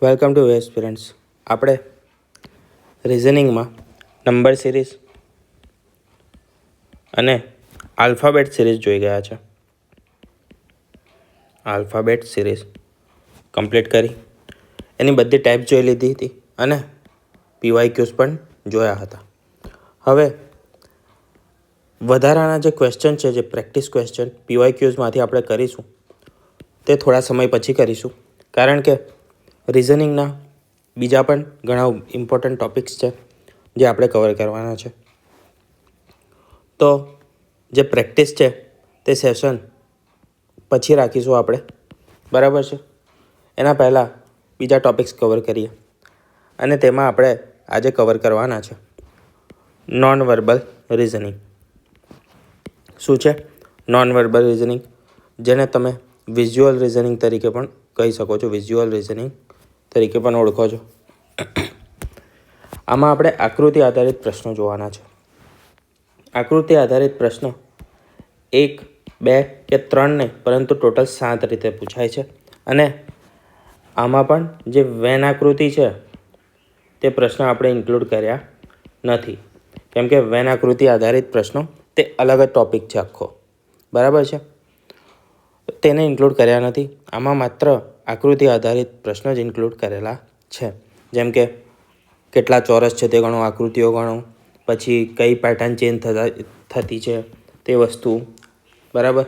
Welcome to aspirants. આપણે રિઝનિંગમાં number series અને alphabet series જોઈ ગયા છે. આલ્ફાબેટ સિરીઝ કમ્પ્લીટ કરી, એની બધી ટાઈપ જોઈ લીધી હતી અને પીવાયક્યુઝ પણ જોયા હતા. હવે વધારાના જે ક્વેશ્ચન છે, જે પ્રેક્ટિસ ક્વેશ્ચન પીવાયક્યુઝમાંથી આપણે કરીશું, તે થોડા સમય પછી કરીશું. કારણ કે રિઝનિંગના બીજા પણ ઘણા ઇમ્પોર્ટન્ટ ટૉપિક્સ છે જે આપણે કવર કરવાના છે. તો જે પ્રેક્ટિસ છે તે સેશન પછી રાખીશું આપણે, બરાબર છે. એના પહેલાં બીજા ટૉપિક્સ કવર કરીએ અને તેમાં આપણે આજે કવર કરવાના છે નોન વર્બલ રિઝનિંગ. શું છે નોન વર્બલ રિઝનિંગ? જેને તમે વિઝ્યુઅલ રિઝનિંગ તરીકે પણ કહી શકો છો, વિઝ્યુઅલ રિઝનિંગ તરીકે પણ ઓળખો છો. આમાં આપણે આકૃતિ આધારિત પ્રશ્નો જોવાના છે. આકૃતિ આધારિત પ્રશ્નો 1, 2 કે 3 નહીં, પરંતુ ટોટલ 7 રીતે પૂછાય છે. અને આમાં પણ જે વેન આકૃતિ છે તે પ્રશ્ન આપણે ઇન્ક્લુડ કર્યા નથી, કેમ કે વેન આકૃતિ આધારિત પ્રશ્નો તે અલગ જ ટૉપિક છે આખો, બરાબર છે. તેને ઇન્ક્લુડ કર્યા નથી. આમાં માત્ર આકૃતિ આધારિત પ્રશ્નો જ ઇન્ક્લુડ કરેલા છે. જેમ કે કેટલા ચોરસ છે તે ગણો, આકૃતિઓ ગણો, પછી કઈ પેટર્ન ચેન્જ થતી છે તે વસ્તુ, બરાબર.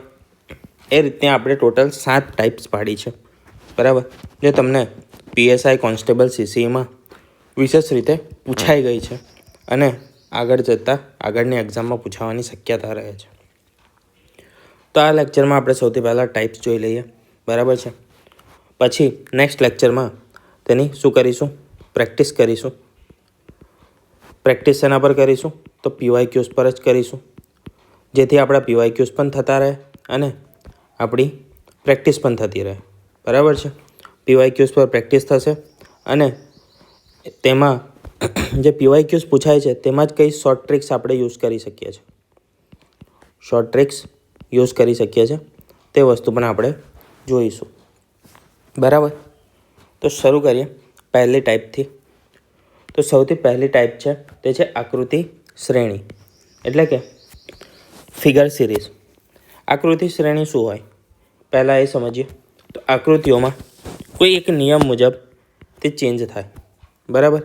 એ રીતે આપણે ટોટલ 7 ટાઈપ્સ પાડી છે, બરાબર, જે તમને PSI કોન્સ્ટેબલ CCEમાં વિશેષ રીતે પૂછાઈ ગઈ છે અને આગળ જતાં આગળની એક્ઝામમાં પૂછાવાની શક્યતા રહે છે. તો આ લેક્ચરમાં આપણે સૌથી પહેલાં ટાઈપ્સ જોઈ લઈએ, બરાબર છે. પછી નેક્સ્ટ લેક્ચરમાં તેની શું કરીશું? પ્રેક્ટિસ કરીશું. પ્રેક્ટિસ શેના પર કરીશું? તો પીવાયક્યુઝ પર જ કરીશું, જેથી આપણા પીવાયક્યુઝ પણ થતા રહે અને આપણી પ્રેક્ટિસ પણ થતી રહે, બરાબર છે. પીવાયક્યુઝ પર પ્રેક્ટિસ થશે અને તેમાં જે પીવાયક્યુઝ પૂછાય છે તેમાં જ કઈ શોર્ટ ટ્રિક્સ આપણે યુઝ કરી શકીએ છીએ, શોર્ટ ટ્રિક્સ યુઝ કરી શકીએ છીએ તે વસ્તુ પણ આપણે જોઈશું, બરાબર. તો શરૂ કરીએ પહેલી ટાઈપથી. તો સૌથી પહેલી ટાઈપ છે તે છે આકૃતિ શ્રેણી, એટલે કે ફિગર સિરીઝ. આકૃતિ શ્રેણી શું હોય પહેલાં એ સમજીએ. તો આકૃતિઓમાં કોઈ એક નિયમ મુજબ તે ચેન્જ થાય, બરાબર.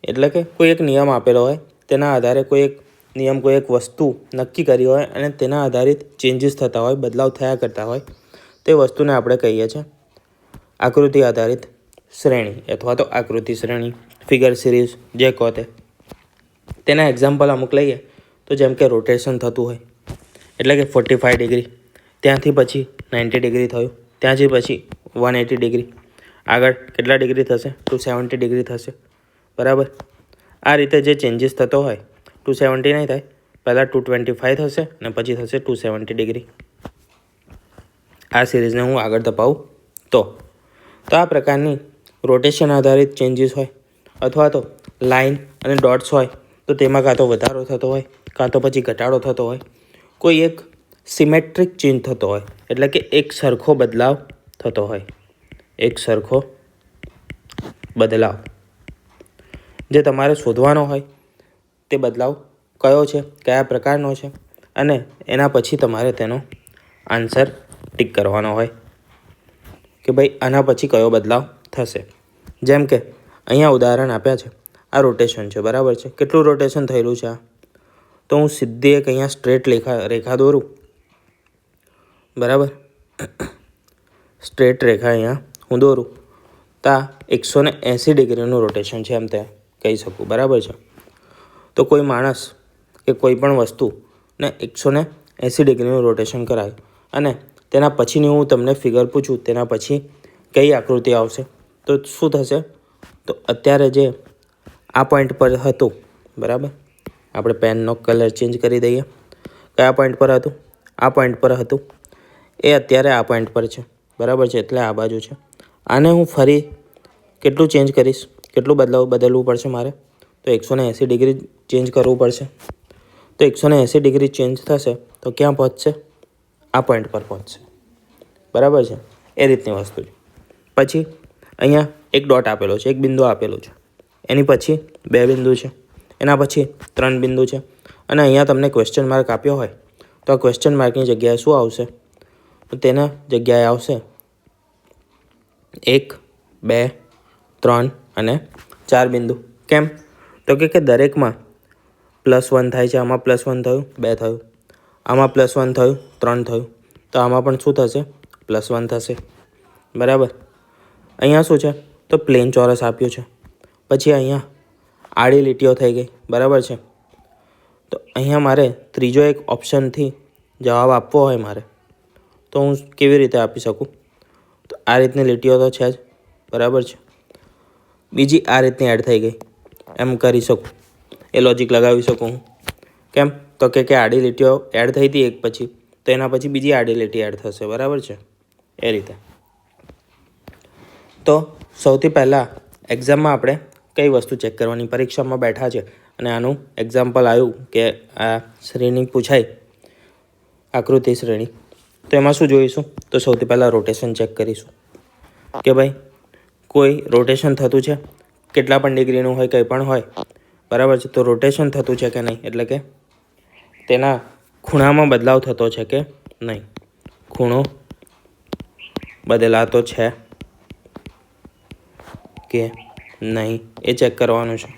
એટલે કે કોઈ એક નિયમ આપેલો હોય, તેના આધારે કોઈ એક નિયમ, કોઈ એક વસ્તુ નક્કી કરી હોય અને તેના આધારિત ચેન્જીસ થતા હોય, બદલાવ થયા કરતા હોય, તે વસ્તુને આપણે કહીએ છીએ આકૃતિ આધારિત શ્રેણી અથવા તો આકૃતિ શ્રેણી, ફિગર સિરીઝ, જે કહો તે. તેના એક્ઝામ્પલ અમુક લઈએ તો જેમ કે રોટેશન થતું હોય, એટલે કે 45 ડિગ્રી, ત્યાંથી પછી 90 ડિગ્રી થયું, ત્યાંથી પછી 180 ડિગ્રી, આગળ કેટલા ડિગ્રી થશે? 270 ડિગ્રી થશે, બરાબર. આ રીતે જે ચેન્જીસ થતો હોય, 270 નહીં થાય, પહેલાં 225 થશે અને પછી થશે 270 ડિગ્રી. આ સિરીઝને હું આગળ ધપાવું તો આ પ્રકારની રોટેશન આધારિત ચેન્જીસ હોય અથવા તો લાઇન અને ડોટ્સ હોય તો તેમાં કાં તો વધારો થતો હોય કાં તો પછી ઘટાડો થતો હોય. કોઈ એક સિમેટ્રિક ચેન્જ થતો હોય, એટલે કે એક સરખો બદલાવ થતો હોય, એક સરખો બદલાવ જે તમારે શોધવાનો હોય, તે બદલાવ કયો છે, કયા પ્રકારનો છે, અને એના પછી તમારે તેનો આન્સર ટિક કરવાનો હોય કે ભાઈ આના પછી કયો બદલાવ થશે. જેમ કે અહીંયા ઉદાહરણ આપ્યા છે, આ રોટેશન છે, બરાબર છે. કેટલું રોટેશન થયેલું છે આ? તો હું સીધી એક અહીંયા સ્ટ્રેટ રેખા દોરું, બરાબર. સ્ટ્રેટ રેખા અહીંયા હું દોરું તો આ 180 ડિગ્રીનું રોટેશન છે એમ તે કહી શકું, બરાબર છે. તો કોઈ માણસ કે કોઈ પણ વસ્તુને 180 ડિગ્રીનું રોટેશન કરાય અને તેના પછીની હું તમને ફિગર પૂછું, તેના પછી કઈ આકૃતિ આવશે તો શું થશે? તો અત્યારે જે આ પોઈન્ટ પર હતું, બરાબર, આપણે પેનનો કલર ચેન્જ કરી દઈએ. કયા પોઈન્ટ પર હતું? આ પોઈન્ટ પર હતું. એ અત્યારે આ પોઈન્ટ પર છે, બરાબર છે, એટલે આ બાજુ છે. આને હું ફરી કેટલું ચેન્જ કરીશ, કેટલું બદલવું પડશે મારે? તો 180 ડિગ્રી ચેન્જ કરવું પડશે. તો 180 ડિગ્રી ચેન્જ થશે તો ક્યાં પહોંચશે? આ પોઈન્ટ પર પહોંચશે, બરાબર છે. એ રીતની વસ્તુ છે. પછી અહીંયા એક ડોટ આપેલો છે, એક બિંદુ આપેલું છે, એની પછી 2 બિંદુ છે, એના પછી 3 બિંદુ છે, અને અહીંયા તમને ક્વેશ્ચન માર્ક આપ્યો હોય તો આ ક્વેશ્ચન માર્કની જગ્યાએ શું આવશે? તો તેના જગ્યાએ આવશે 1, 2, 3 અને 4 બિંદુ. કેમ? તો કે દરેકમાં +1 થાય છે. આમાં +1 થયું, 2 થયું, આમાં +1 થયું, 3 થયું, તો આમાં પણ શું થશે? +1 થશે. બરાબર. અહીંયા શું છે? તો પ્લેન ચોરસ આપ્યું છે. પછી અહીંયા આડી લીટીઓ થઈ ગઈ. બરાબર છે. તો અહીંયા મારે ત્રીજો એક ઓપ્શનથી જવાબ આપવો હોય મારે, તો હું કેવી રીતે આપી શકું? તો આ રીતની લીટીઓ તો છે જ. બરાબર છે. બીજી આ રીતની એડ થઈ ગઈ, એમ કરી શકું, એ લોજિક લગાવી શકું હું. કેમ? તો કે આડી લીટીઓ એડ થઈ હતી એક પછી, તો એના પછી બીજી આડી લીટી એડ થશે. બરાબર છે. એ રીતે. તો સૌથી પહેલાં એક્ઝામમાં આપણે કઈ વસ્તુ ચેક કરવાની? પરીક્ષામાં બેઠા છે અને આનું એક્ઝામ્પલ આવ્યું કે આ શ્રેણી પૂછાય, આકૃતિ શ્રેણી, તો એમાં શું જોઈશું? તો સૌથી પહેલાં રોટેશન ચેક કરીશું કે ભાઈ કોઈ રોટેશન થતું છે, કેટલા પણ ડિગ્રીનું હોય, કંઈ પણ હોય. બરાબર છે. તો રોટેશન થતું છે કે નહીં, એટલે કે તેના ખૂણામાં બદલાવ થતો છે કે નહીં, ખૂણો બદલાતો છે કે નહીં, એ ચેક કરવાનું છે.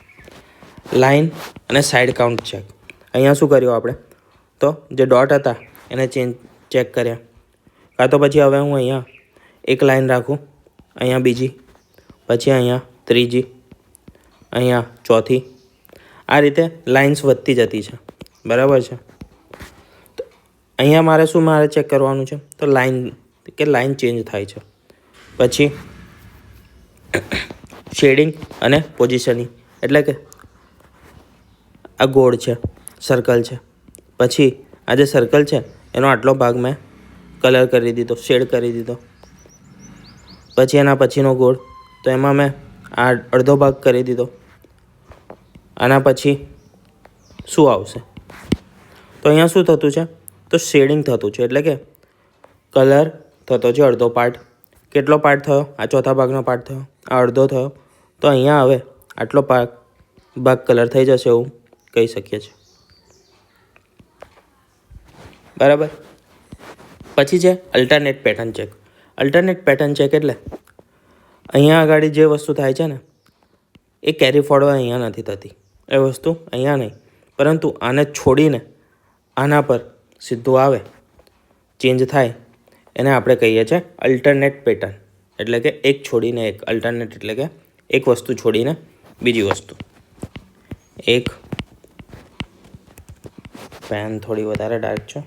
લાઇન અને સાઈડ કાઉન્ટ ચેક. અહીંયા શું કર્યું આપણે? તો જે ડોટ હતા એને ચેક કર્યા, કાં તો પછી હવે હું અહીંયા એક લાઈન રાખું, અહીંયા બીજી, પછી અહીંયા ત્રીજી, અહીંયા ચોથી, આ રીતે લાઇન્સ વધતી જતી છે. બરાબર છે. તો અહીંયા મારે ચેક કરવાનું છે? તો લાઇન ચેન્જ થાય છે. પછી શેડિંગ અને પોઝિશનિંગ, એટલે કે આ ગોળ છે, સર્કલ છે, પછી આ જે સર્કલ છે એનો આટલો ભાગ મેં કલર કરી દીધો, શેડ કરી દીધો. પછી એના પછીનો ગોળ, તો એમાં મેં આ અડધો ભાગ કરી દીધો. આના પછી શું આવશે? તો અહીંયા શું થતું છે? તો શેડિંગ થતું છે, એટલે કે કલર થતો છે અડધો પાર્ટ. કેટલો પાર્ટ થયો? આ ચોથા ભાગનો પાર્ટ થયો, આ અડધો થયો. તો અહીંયા હવે આટલો ભાગ કલર થઈ જશે એવું કહી શકીએ છીએ. બરાબર. પછી છે alternate pattern check. Alternate pattern check એટલે અહીંયા આગળ જે વસ્તુ થાય છે ને એ કેરી ફોરવર્ડ અહીંયા નથી થતી, એ વસ્તુ અહીંયા નહીં, પરંતુ આને છોડીને આના પર સીધું આવે, ચેન્જ થાય, એને આપણે કહીએ છીએ અલ્ટરનેટ પેટર્ન. એટલે કે એક છોડીને એક. અલ્ટરનેટ એટલે કે એક વસ્તુ છોડીને બીજી વસ્તુ. એક પેન થોડી વધારે ડાર્ક છે,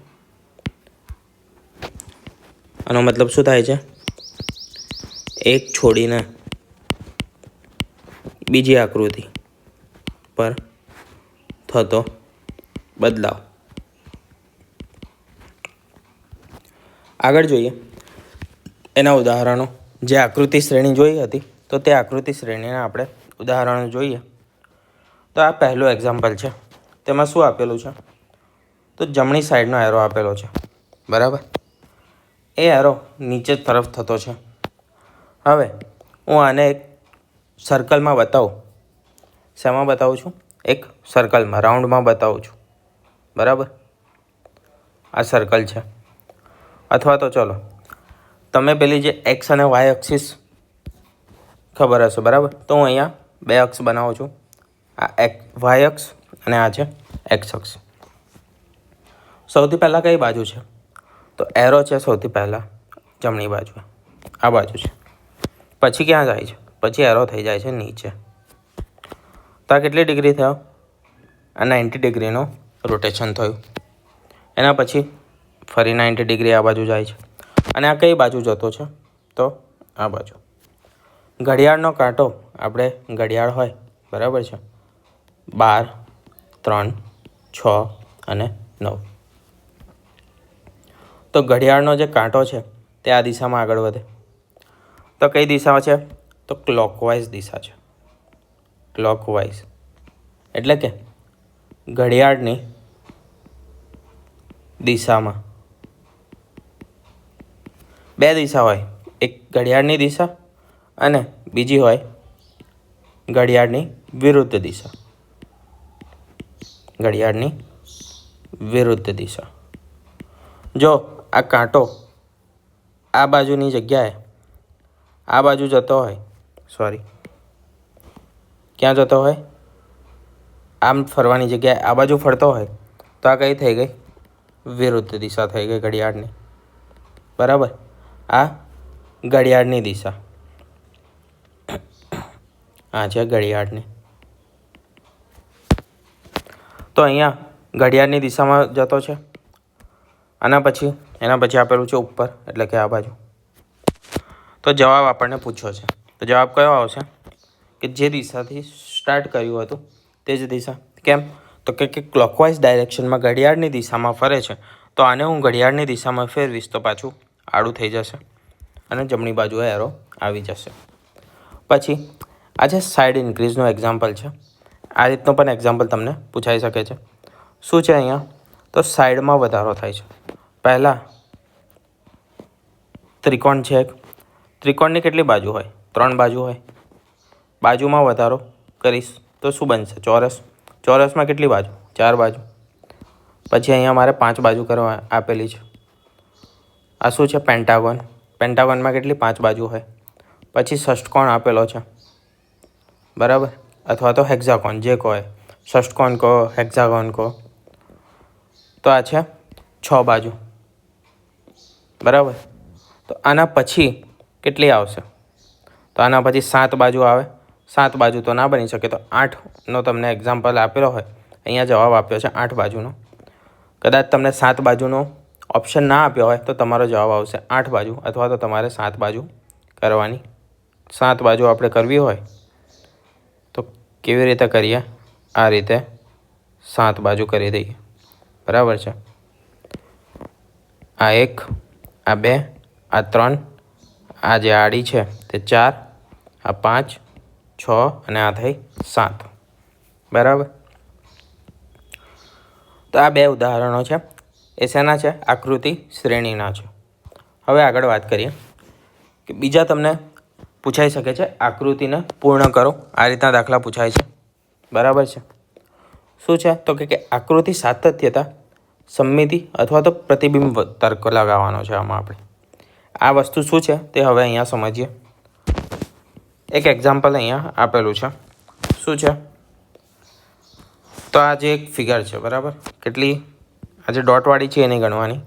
આનો મતલબ શું થાય છે? એક છોડીને બીજી આકૃતિ પર થતો બદલાવ. આગળ જોઈએ એના ઉદાહરણો. જે આકૃતિ શ્રેણી જોઈ હતી તો તે આકૃતિ શ્રેણીના આપણે ઉદાહરણો જોઈએ. તો આ પહેલું એક્ઝામ્પલ છે. તેમાં શું આપેલું છે? તો જમણી સાઈડનો એરો આપેલો છે. બરાબર. એ એરો નીચે તરફ થતો છે. હવે હું આને એક સર્કલમાં બતાવું. શેમાં બતાવું છું? એક સર્કલમાં, રાઉન્ડમાં બતાવું છું. બરાબર. આ સર્કલ છે. અથવા તો ચલો તમે પેલી જે એક્સ અને વાય અક્ષિસ ખબર હશે. બરાબર. તો હું અહીંયા 2 અક્ષ બનાવું છું. આ વાય અક્ષ અને આ છે એક્સ અક્ષ. સૌથી પહેલાં કઈ બાજુ છે? તો એરો છે સૌથી પહેલાં જમણી બાજુ, આ બાજુ છે. પછી ક્યાં જાય છે? પછી એરો થઈ જાય છે નીચે. તો આ કેટલી ડિગ્રી થયો? આ 90 ડિગ્રીનું રોટેશન થયું. એના પછી ફરી 90 ડિગ્રી આ બાજુ જાય છે. અને આ કઈ બાજુ જતો છે? તો આ બાજુ. ઘડિયાળનો કાંટો, આપણે ઘડિયાળ હોય, બરાબર છે, 12, 3, 6 અને 9. તો ઘડિયાળનો જે કાંટો છે તે આ દિશામાં આગળ વધે. તો કઈ દિશામાં છે? તો ક્લોકવાઇઝ દિશા છે. ક્લોકવાઇઝ એટલે કે ઘડિયાળની દિશામાં 2 દિશા હોય, એક ઘડિયાળની દિશા અને બીજી હોય ઘડિયાળની વિરુદ્ધ દિશા. ઘડિયાળની વિરુદ્ધ દિશા. જો આ કાંટો આ બાજુની જગ્યાએ આ બાજુ જતો હોય, ક્યાં જતો હોય? આમ ફરવાની જગ્યાએ આ બાજુ ફરતો હોય તો આ કઈ થઈ ગઈ? વિરુદ્ધ દિશા થઈ ગઈ ઘડિયાળની. બરાબર. આ ઘડિયાળની દિશા, આ છે ઘડિયાળની. તો અહીંયા ઘડિયાળની દિશામાં જતો છે. એના પછી આપેલું છે ઉપર, એટલે કે આ બાજુ. તો જવાબ આપણને પૂછ્યો છે, તો જવાબ કયો આવશે? કે જે દિશાથી સ્ટાર્ટ કર્યું હતું તે જ દિશા. કેમ? તો કે ક્લોકવાઇઝ ડાયરેક્શનમાં ઘડિયાળની દિશામાં ફરે છે, તો આને હું ઘડિયાળની દિશામાં ફેરવીશ તો પાછું આડું થઈ જશે અને જમણી બાજુએ એરો આવી જશે. પછી આ જે સાઇડ ઇન્ક્રીઝનું એક્ઝામ્પલ છે, આ રીતનું પણ એક્ઝામ્પલ તમને પૂછાઈ શકે છે. શું છે અહીંયા? તો સાઈડમાં વધારો થાય છે. પહેલાં ત્રિકોણ છે. ત્રિકોણની કેટલી બાજુ હોય? 3 બાજુ હોય. બાજુમાં વધારો કરીશ તો શું બનશે? ચોરસ. ચોરસમાં કેટલી બાજુ? 4 બાજુ. પછી અહીંયા મારે 5 બાજુ કરવા આપેલી છે. આ શું છે? પેન્ટાગોન. પેન્ટાગોનમાં કેટલી? 5 બાજુ હોય. પછી ષષ્ટકોણ આપેલો છે, બરાબર, અથવા તો હેક્ઝાગોન, જે કહો, ષષ્ટકોણ કહો, હેક્ઝાગોન કહો. તો આ છે 6 બાજુ, બરાબર. તો આના પછી કેટલી આવશે? તો આના પછી 7 બાજુ આવે. 7 બાજુ તો ના બની શકે, તો 8નો તમને એક્ઝામ્પલ આપેલો હોય, અહીંયા જવાબ આપ્યો છે 8 બાજુનો. કદાચ તમને 7 બાજુનો ઓપ્શન ના આપ્યો હોય તો તમારો જવાબ આવશે 8 બાજુ, અથવા તો તમારે 7 બાજુ કરવાની. 7 બાજુ આપણે કરવી હોય તો કેવી રીતે કરીએ? આ રીતે 7 બાજુ કરી દઈએ, બરાબર છે. આ 1, આ 2, આ 3, આ જે આડી છે તે 4, આ 5, 6 અને આ થઈ 7, બરાબર. તો આ 2 ઉદાહરણો છે. એ શેના છે? આકૃતિ શ્રેણીના છે. હવે આગળ વાત કરીએ કે બીજા તમને પૂછાઈ શકે છે આકૃતિને પૂર્ણ કરો, આ રીતના દાખલા પૂછાય છે, બરાબર છે. શું છે? તો કે આકૃતિ સાતત્યતા, સમમિતિ અથવા તો પ્રતિબિંબ તર્ક લગાવવાનો છે આમાં આપણે. આ વસ્તુ શું છે તે હવે અહીંયા સમજીએ. એક એક્ઝામ્પલ અહીંયા આપેલું છે. શું છે? તો આ જે એક ફિગર છે, બરાબર, કેટલી? આ જે ડોટવાળી છે એની ગણવાની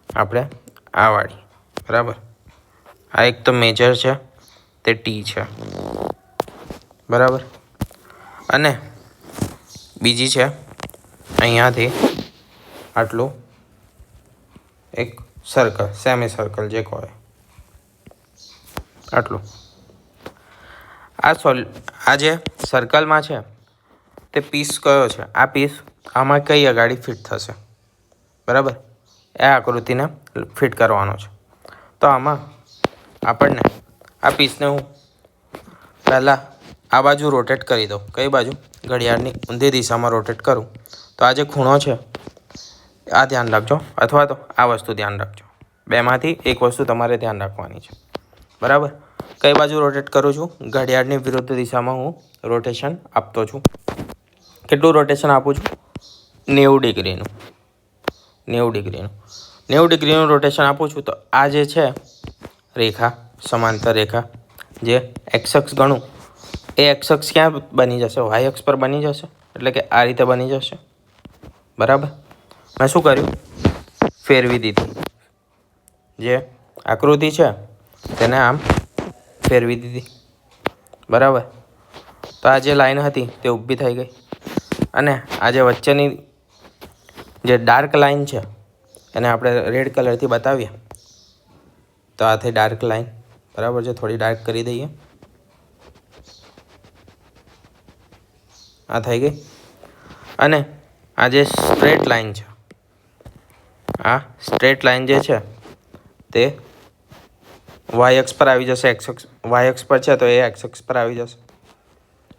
આપણે, આ વાળી, બરાબર. આ એક તો મેજર છે, તે ટી છે, બરાબર. અને બીજી છે અહીંયાથી આટલું એક સર્કલ, સેમી સર્કલ જે કહે, આટલું. આ જે સર્કલમાં છે તે પીસ કયો છે? આ પીસ આમાં કઈ અગાડી ફિટ થશે, બરાબર. એ આકૃતિને ફિટ કરવાનો છે. તો આમાં આપણને આ પીસને હું પહેલાં આ બાજુ રોટેટ કરી દઉં. કઈ બાજુ? ઘડિયાળની ઊંધી દિશામાં રોટેટ કરું તો આ જે ખૂણો છે આ ધ્યાન રાખજો, અથવા તો આ વસ્તુ ધ્યાન રાખજો. બેમાંથી એક વસ્તુ તમારે ધ્યાન રાખવાની છે, બરાબર. કઈ બાજુ રોટેટ કરું છું? ઘડિયાળની વિરુદ્ધ દિશામાં હું રોટેશન આપતો છું. કેટલું રોટેશન આપું છું? 90 ડિગ્રીનું. 90 ડિગ્રીનું રોટેશન આપું છું. તો આ જે છે રેખા, સમાંતર રેખા, જે એક્સ અક્ષ ગણું, એ એક્સ અક્ષ ક્યાં બની જશે? વાય અક્ષ પર બની જશે. એટલે કે આ રીતે બની જશે, બરાબર. મેં શું કર્યું? ફેરવી દીધી. જે આકૃતિ છે તેને આમ ફેરવી દીધી, બરાબર. તો આ જે લાઈન હતી તે ઊભી થઈ ગઈ, અને આ જે વચ્ચેની જે ડાર્ક લાઈન છે એને આપણે રેડ કલરથી બતાવીએ તો આ થઈ ડાર્ક લાઈન, બરાબર છે. થોડી ડાર્ક કરી દઈએ, આ થઈ ગઈ. અને આ જે સ્ટ્રેટ લાઈન છે, આ સ્ટ્રેટ લાઈન જે છે તે વાય અક્ષ પર આવી જશે. એક્સ અક્ષ વાય અક્ષ પર છે તો એ એક્સ અક્ષ પર આવી જશે.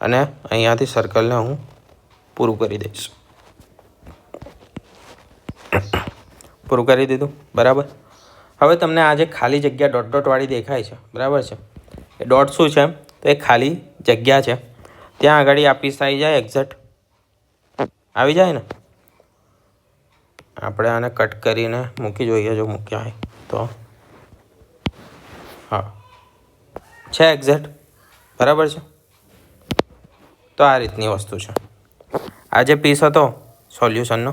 અને અહીંયાથી સર્કલને હું પૂરું કરી દઈશ. પૂરું કરી દીધું, બરાબર. હવે તમને આ જે ખાલી જગ્યા ડોટ ડોટ વાળી દેખાય છે, બરાબર છે, એ ડોટ શું છે તો એ ખાલી જગ્યા છે, ત્યાં આગળ આ પીસ આવી જાય, એક્ઝેક્ટ આવી જાય ને. આપણે આને કટ કરીને મૂકી જોઈએ, જો મૂક્યા હોય તો હા છે એક્ઝેક્ટ, બરાબર છે. તો આ રીતની વસ્તુ છે. આ જે પીસ હતો સોલ્યુશનનો,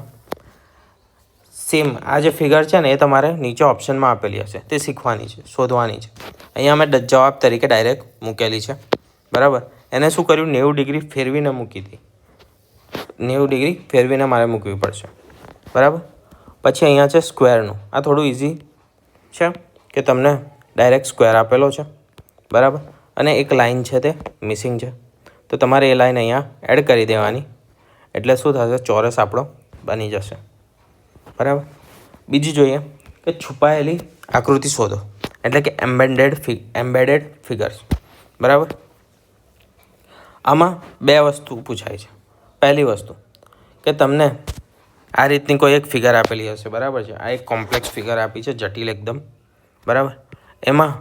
સેમ આ જે ફિગર છે ને એ તમારે નીચે ઓપ્શનમાં આપેલી હશે, તે શીખવાની છે, શોધવાની છે. અહીંયા અમે જવાબ તરીકે ડાયરેક્ટ મૂકેલી છે, બરાબર. એને શું કર્યું, 90 ડિગ્રી ફેરવીને મૂકી હતી, 90 ડિગ્રી ફેરવીને મારે મૂકવી પડશે, બરાબર. પછી અહીંયા છે સ્ક્વેરનું. આ થોડું ઇઝી છે કે તમને ડાયરેક્ટ સ્ક્વેર આપેલો છે, બરાબર. અને એક લાઇન છે તે મિસિંગ છે, તો તમારે એ લાઇન અહીંયા એડ કરી દેવાની, એટલે શું થશે, ચોરસ આપણો બની જશે, બરાબર. બીજી જોઈએ કે છુપાયેલી આકૃતિ શોધો, એટલે કે એમ્બેડેડ ફિગર્સ, બરાબર. આમાં બે વસ્તુ પૂછાય છે. પહેલી વસ્તુ કે તમને આ રીતની કોઈ એક ફિગર આપેલી હશે, બરાબર છે. આ એક કોમ્પ્લેક્સ ફિગર આપી છે, જટિલ એકદમ, બરાબર. એમાં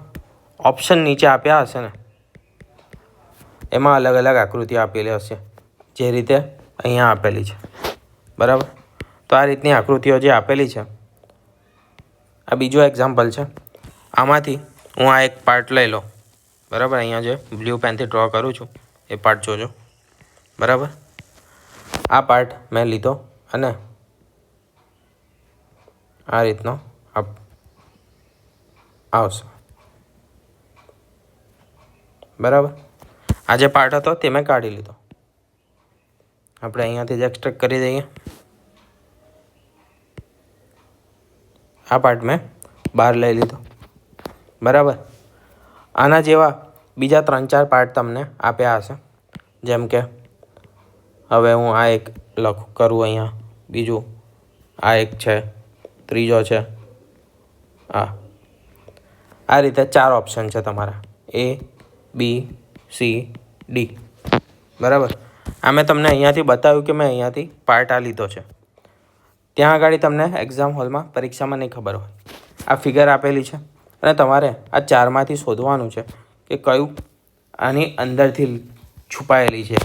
ઓપ્શન નીચે આપ્યા હશે ને, એમાં અલગ અલગ આકૃતિઓ આપેલી હશે, જે રીતે અહીંયા આપેલી છે, બરાબર. તો આ રીતની આકૃતિઓ જે આપેલી છે, આ બીજો એક્ઝામ્પલ છે. આમાંથી હું આ એક પાર્ટ લઈ લો, બરાબર. અહીંયા જે બ્લુ પેનથી ડ્રો કરું છું એ પાર્ટ જોજો, બરાબર. આ પાર્ટ મેં લીધો અને આ રીતનો આવશે, બરાબર. આ જે પાર્ટ હતો તે મેં કાઢી લીધો, આપણે અહીંયાથી જ એક્સટ્રેક્ટ કરી દઈએ. આ પાર્ટ મેં બહાર લઈ લીધો, બરાબર. આના જેવા બીજા 3-4 પાર્ટ તમને આપ્યા હશે, જેમ કે હવે હું આ એક કરું અહીંયા, બીજું આ એક છે, ત્રીજો છે, આ રીતે 4 ઓપ્શન છે તમારા, A B C D, બરાબર. આ મેં તમને અહીંયાથી બતાવ્યું કે મેં અહીંયાથી પાર્ટ આ લીધો છે. ત્યાં આગળ તમને એક્ઝામ હોલમાં પરીક્ષામાં નહીં ખબર હોય, આ ફિગર આપેલી છે અને તમારે આ 4માંથી શોધવાનું છે કે કયું આની અંદરથી છુપાયેલી છે,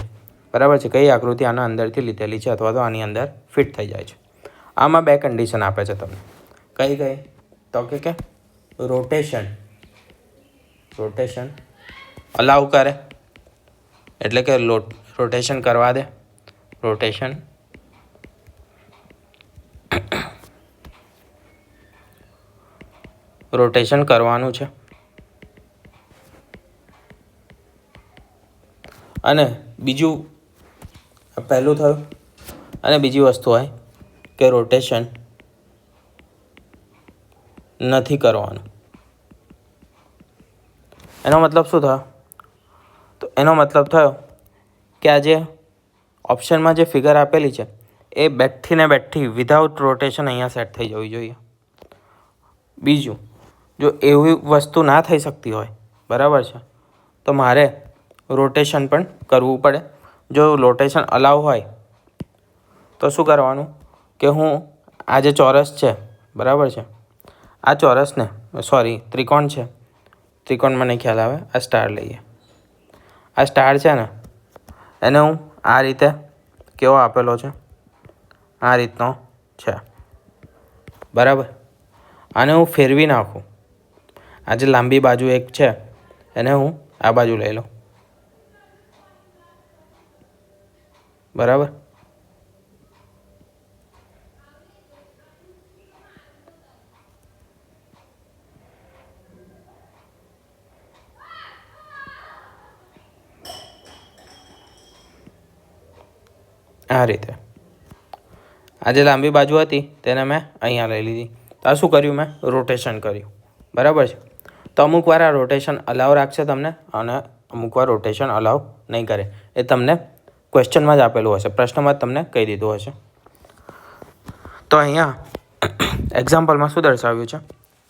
બરાબર છે. કઈ આકૃતિ આના અંદરથી લીધેલી છે અથવા તો આની અંદર ફિટ થઈ જાય છે. આમાં 2 કન્ડિશન આપે છે તમને. કઈ તો કે રોટેશન અલાઉ કરે, એટલે કે રોટેશન કરવા દે, રોટેશન કરવાનું છે. અને બીજું પહેલું થયું. અને બીજી વસ્તુ હોય કે રોટેશન નથી કરવાનું. એનો મતલબ શું થયો, તો એનો મતલબ થયો કે આ જે ઓપ્શનમાં જે ફિગર આપેલી છે એ બેઠી વિધાઉટ રોટેશન અહીંયા સેટ થઈ જવી જોઈએ. બીજું, જો એવી વસ્તુ ના થઈ શકતી હોય, બરાબર છે, તો મારે રોટેશન પણ કરવું પડે. જો રોટેશન અલાઉ હોય તો શું કરવાનું કે હું આ જે ચોરસ છે, બરાબર છે, આ ચોરસને ત્રિકોણ છે, ત્રિકોણમાં નહીં ખ્યાલ આવે, આ સ્ટાર લઈએ. આ સ્ટાર છે ને, એને હું આ રીતે કેવો આપેલો છે, આ રીતનો છે, બરાબર. આને હું ફેરવી નાખું, આ જે લાંબી બાજુ એક છે એને હું આ બાજુ લઈ લઉં, બરાબર. આ રીતે આ જે લાંબી બાજુ હતી તેને મેં અહીંયા લઈ લીધી. તો આ શું કર્યું, મેં રોટેશન કર્યું, બરાબર છે. તો અમુક વાર આ રોટેશન અલાઉ રાખશે તમને અને અમુક વાર રોટેશન અલાઉ નહીં કરે. એ તમને ક્વેશ્ચનમાં જ આપેલું હશે, પ્રશ્નમાં જ તમને કહી દીધું હશે. તો અહીંયા એક્ઝામ્પલમાં શું દર્શાવ્યું છે,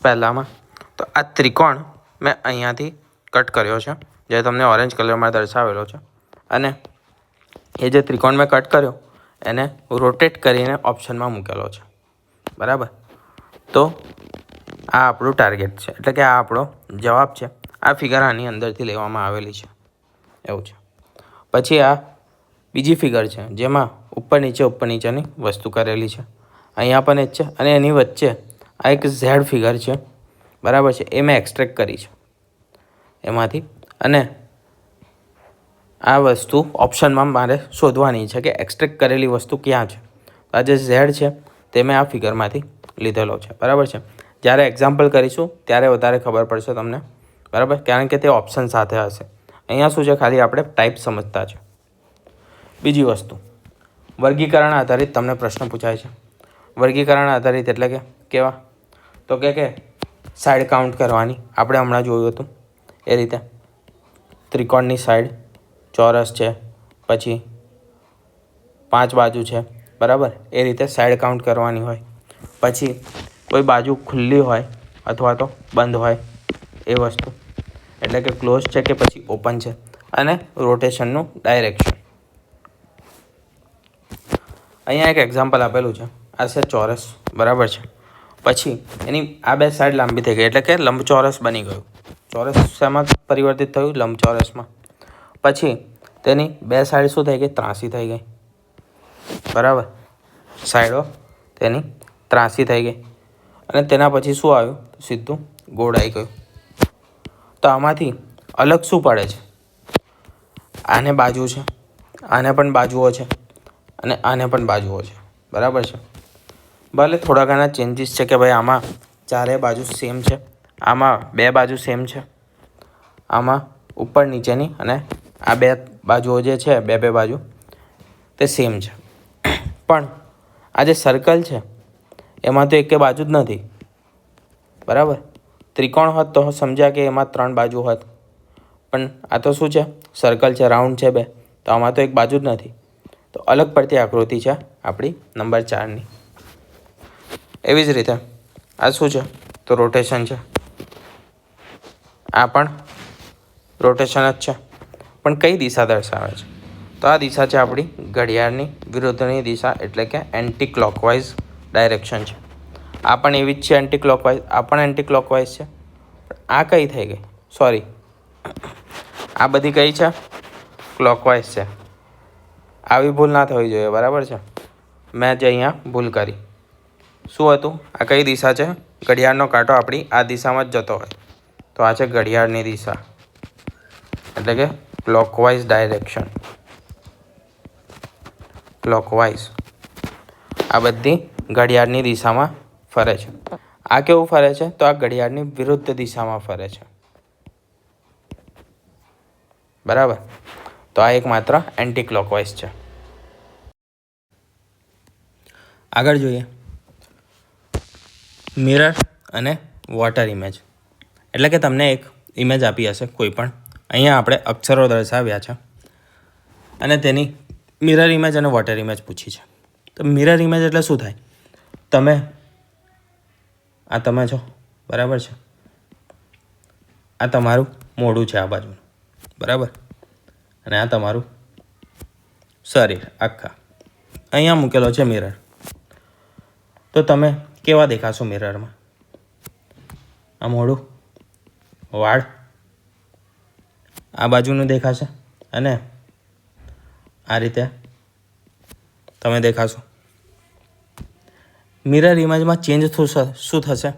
પહેલામાં તો આ ત્રિકોણ મેં અહીંયાથી કટ કર્યો છે, જે તમને ઓરેન્જ કલરમાં દર્શાવેલો છે. અને એ જે ત્રિકોણ મેં કટ કર્યો એને રોટેટ કરીને ઓપ્શનમાં મૂકેલો છે, બરાબર. તો આ આપણું ટાર્ગેટ છે, એટલે કે આ આપણો જવાબ છે. આ ફિગર આની અંદરથી લેવામાં આવેલી છે એવું છે. પછી આ બીજી ફિગર છે જેમાં ઉપર નીચેની વસ્તુ કરેલી છે. અહીંયા પણ એ જ છે અને એની વચ્ચે આ એક ઝેડ ફિગર છે બરાબર છે. એ મેં એક્સટ્રેક્ટ કરી છે એમાંથી અને આ વસ્તુ ઓપ્શનમાં મારે શોધવાની છે કે એક્સટ્રેક્ટ કરેલી વસ્તુ ક્યાં છે. આ જે ઝેડ છે તે મેં આ ફિગરમાંથી લીધેલો છે બરાબર છે. જ્યારે એક્ઝામ્પલ કરીશું ત્યારે વધારે ખબર પડશે તમને બરાબર, કારણ કે તે ઓપ્શન સાથે હશે. અહીંયા શું છે, ખાલી આપણે ટાઈપ સમજતા છે. બીજી વસ્તુ, વર્ગીકરણ આધારિત તમને પ્રશ્ન પૂછાય છે. વર્ગીકરણ આધારિત એટલે કે કેવા, તો કે સાઈડ કાઉન્ટ કરવાની. આપણે હમણાં જોયું હતું એ રીતે ત્રિકોણની સાઈડ, ચોરસ છે, પછી 5 બાજુ છે બરાબર, એ રીતે સાઈડ કાઉન્ટ કરવાની હોય. પછી કોઈ બાજુ ખુલ્લી હોય અથવા તો બંધ હોય એ વસ્તુ, એટલે કે ક્લોઝ છે કે પછી ઓપન છે, અને રોટેશનનું ડાયરેક્શન. અહીંયા એક એક્ઝામ્પલ આપેલું છે. આ છે ચોરસ બરાબર છે. પછી એની આ બે સાઈડ લાંબી થઈ ગઈ એટલે કે લંબચોરસ બની ગયું. ચોરસ શેમાં પરિવર્તિત થયું? લંબચોરસમાં. પછી તેની બે સાઈડ શું થઈ ગઈ? ત્રાસી થઈ ગઈ બરાબર. સાઈડો તેની ત્રાસી થઈ ગઈ અને તેના પછી શું આવ્યું? સીધું ગોળ આવી ગયું. તો આમાંથી અલગ શું પડે છે? આને બાજુ છે, આને પણ બાજુઓ છે અને આને પણ બાજુઓ છે બરાબર છે. ભલે થોડા ઘણા ચેન્જીસ છે કે ભાઈ આમાં ચારે બાજુ સેમ છે, આમાં બે બાજુ સેમ છે, આમાં ઉપર નીચેની અને આ બે બાજુઓ જે છે બે બાજુ તે સેમ છે. પણ આ જે સર્કલ છે એમાં તો એકે બાજુ જ નથી બરાબર. ત્રિકોણ હોત તો સમજ્યા કે એમાં 3 બાજુ હોત, પણ આ તો શું છે? સર્કલ છે, રાઉન્ડ છે 2, તો આમાં તો એક બાજુ જ નથી. તો અલગ પડતી આકૃતિ છે આપણી નંબર 4ની. એવી જ રીતે આ શું છે? તો રોટેશન છે. આ પણ રોટેશન જ છે, પણ કઈ દિશા દર્શાવે છે? તો આ દિશા છે આપણી ઘડિયાળની વિરુદ્ધની દિશા, એટલે કે એન્ટી ક્લોકવાઇઝ ડાયરેક્શન છે. આ પણ એવી જ છે એન્ટી ક્લોકવાઇઝ, આ પણ એન્ટી ક્લોકવાઇઝ છે. આ કઈ થઈ ગઈ? સોરી, આ બધી કઈ છે? ક્લોકવાઇઝ છે. આવી ભૂલ ના થવી જોઈએ બરાબર છે. મેં જે અહીંયા ભૂલ કરી. શું હતું? આ કઈ દિશા છે? ઘડિયાળનો કાંટો આપણી આ દિશામાં જ જતો હોય, તો આ છે ઘડિયાળની દિશા, એટલે કે ક્લોકવાઇઝ ડાયરેક્શન. ક્લોકવાઇઝ આ બધી ઘડિયાળની દિશામાં ફરે છે. આ કેવું ફરે છે? તો આ ઘડિયાળની વિરુદ્ધ દિશામાં ફરે છે બરાબર. તો આ એક માત્ર એન્ટી ક્લોકવાઇઝ છે. આગળ જોઈએ મિરર અને વોટર ઇમેજ. એટલે કે તમને એક ઇમેજ આપી હશે કોઈ પણ, અહીંયા આપણે અક્ષરો દર્શાવ્યા છે અને તેની મિરર ઇમેજ અને વોટર ઇમેજ પૂછી છે. તો મિરર ઇમેજ એટલે શું થાય? તમે છો બરાબર છે, આ તમારું મોઢું છે આ બાજુનું બરાબર, અને આ તમારું શરીર આખા અહીંયા મૂકેલો છે મિરર. તો તમે કેવા દેખાશો મિરરમાં? આ મોઢું, વાળ આ બાજુનું દેખાશે અને આ રીતે તમે દેખાશો. મિરર ઇમેજમાં ચેન્જ શું થશે?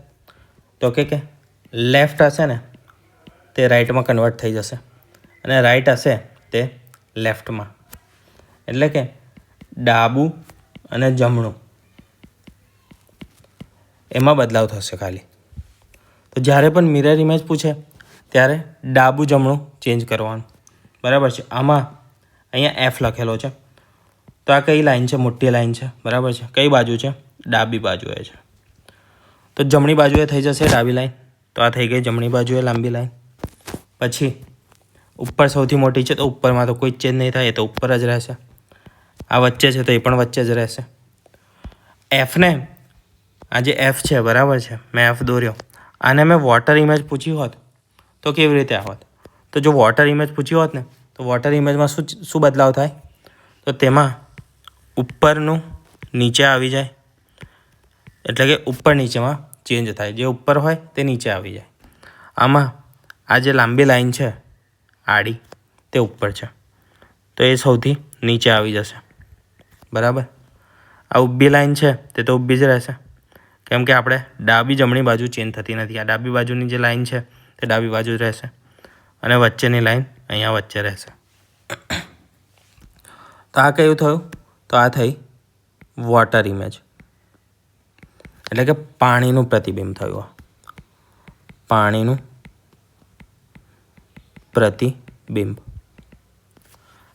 તો કે લેફ્ટ હશે ને તે રાઈટમાં કન્વર્ટ થઈ જશે અને રાઈટ હશે તે લેફ્ટમાં. એટલે કે ડાબું અને જમણું એમાં બદલાવ થશે ખાલી. તો જ્યારે પણ મિરર ઇમેજ પૂછે ત્યારે ડાબું જમણું ચેન્જ કરવાનું બરાબર છે. આમાં અહીંયા એફ લખેલો છે, તો આ કઈ લાઈન છે? મોટી લાઈન છે બરાબર છે. કઈ બાજુ છે? ડાબી બાજુએ છે. તો જમણી બાજુએ થઈ જશે ડાબી લાઈન, તો આ થઈ ગઈ જમણી બાજુએ લાંબી લાઈન. પછી ઉપર સૌથી મોટી છે તો ઉપરમાં તો કોઈ ચેન્જ નહીં થાય, એ તો ઉપર જ રહેશે. આ વચ્ચે છે તો એ પણ વચ્ચે જ રહેશે. એફને, આ જે એફ છે બરાબર છે, મેં એફ દોર્યો, આને મેં વોટર ઇમેજ પૂછી હોત તો કેવી રીતે આવત? તો જો વોટર ઇમેજ પૂછી હોત ને તો વોટર ઇમેજમાં શું બદલાવ થાય? તો તેમાં ઉપરનું નીચે આવી જાય, એટલે કે ઉપર નીચેમાં ચેન્જ થાય. જે ઉપર હોય તે નીચે આવી જાય. આમાં આ જે લાંબી લાઈન છે આડી તે ઉપર છે, તો એ સૌથી નીચે આવી જશે. બરાબર. આ ઊભી લાઈન છે તે તો ઊભી જ રહેશે, કેમ કે આપણે ડાબી જમણી બાજુ ચેન્જ થતી નથી. આ ડાબી બાજુની જે લાઈન છે તે ડાબી બાજુ જ રહેશે, અને વચ્ચેની લાઈન અહીંયા વચ્ચે રહેશે. તો આ કયું થયું? તો આ થઈ વોટર ઇમેજ, એટલે કે પાણીનું પ્રતિબિંબ થયું. પાણીનું પ્રતિબિંબ.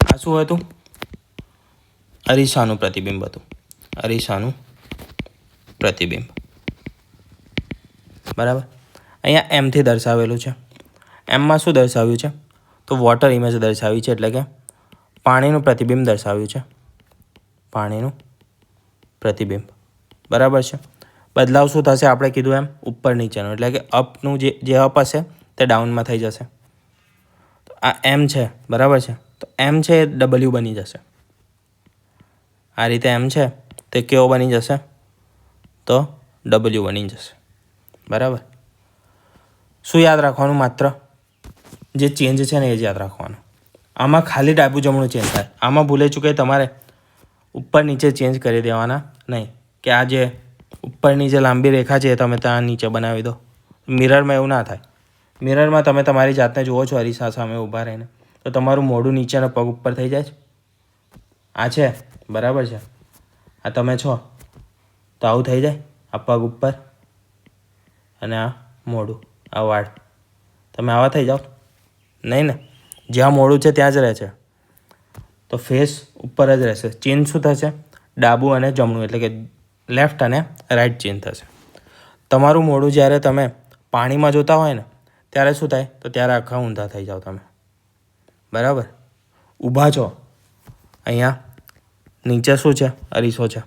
આ શું હતું? અરીસાનું પ્રતિબિંબ હતું. અરીસાનું પ્રતિબિંબ. બરાબર. અહીંયા એમથી દર્શાવેલું છે. એમમાં શું દર્શાવ્યું છે? તો વોટર ઇમેજ દર્શાવી છે, એટલે કે પાણીનું પ્રતિબિંબ દર્શાવ્યું છે. પાણીનું પ્રતિબિંબ. બરાબર છે. બદલાવ શું થશે? આપણે કીધું એમ ઉપર નીચેનું, એટલે કે અપનું જે અપ હશે તે ડાઉનમાં થઈ જશે. તો આ એમ છે. બરાબર છે. તો એમ છે એ ડબલ્યુ બની જશે. આ રીતે એમ છે તે કેવો બની જશે? તો ડબલ્યુ બની જશે. બરાબર. શું યાદ રાખવાનું? માત્ર જે ચેન્જ છે ને એ જ યાદ રાખવાનું. આમાં ખાલી ડાબું જમણું ચેન્જ થાય. આમાં ભૂલે ચૂકે તમારે ઉપર નીચે ચેન્જ કરી દેવાના નહીં, કે આ જે ઉપરની જે લાંબી રેખા છે એ તમે ત્યાં નીચે બનાવી દો. મિરરમાં એવું ના થાય. મિરરમાં તમે તમારી જાતને જુઓ છો અરીસા સામે ઊભા રહીને, તો તમારું મોઢું નીચેના પગ ઉપર થઈ જાય છે. આ છે. બરાબર છે. આ તમે છો તો આવું થઈ જાય. આ પગ ઉપર અને આ મોઢું, આ વાળ, તમે આવા થઈ જાઓ નહીં ને. જ્યાં મોઢું છે ત્યાં જ રહે છે, તો ફેસ ઉપર જ રહેશે. ચેન્જ શું થશે? ડાબું અને જમણું, એટલે કે લેફ્ટ અને રાઈટ ચેન્જ થશે. તમારું મોઢું જ્યારે તમે પાણીમાં જોતા હોય ને ત્યારે શું થાય? તો ત્યારે આખા ઊંધા થઈ જાઓ તમે. બરાબર. ઊભા છો, અહીંયા નીચે શું છે? અરીસો છે,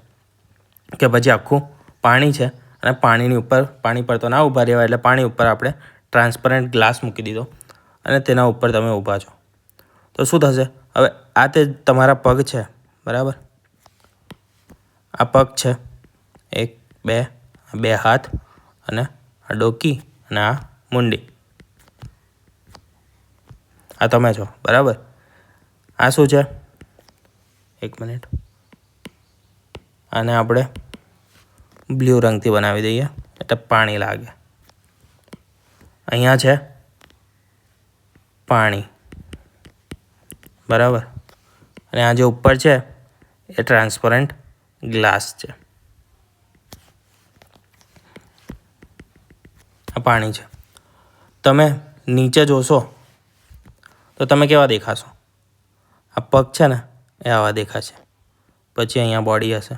કે પછી આખું પાણી છે, અને પાણીની ઉપર, પાણી પર તો ના ઊભા રહેવાય, એટલે પાણી ઉપર આપણે ટ્રાન્સપરન્ટ ગ્લાસ મૂકી દીધો અને તેના ઉપર તમે ઊભા છો. તો શું થશે? હવે આ તે તમારા પગ છે. બરાબર. આ પગ છે, 1 2 હાથ, અને આ ડોકી, અને આ મુંડી. આ તમે છો. બરાબર. આ શું છે? 1 મિનિટ, આને આપણે બ્લુ રંગથી બનાવી દઈએ એટલે પાણી લાગે. અહીંયા છે પાણી. બરાબર. અને આ જે ઉપર છે એ ટ્રાન્સપરન્ટ ગ્લાસ છે. આ પાણી છે. તમે નીચે જોશો તો તમે કેવા દેખાશો? આ પગ છે ને એ આવા દેખાશે. પછી અહીંયા બોડી હશે,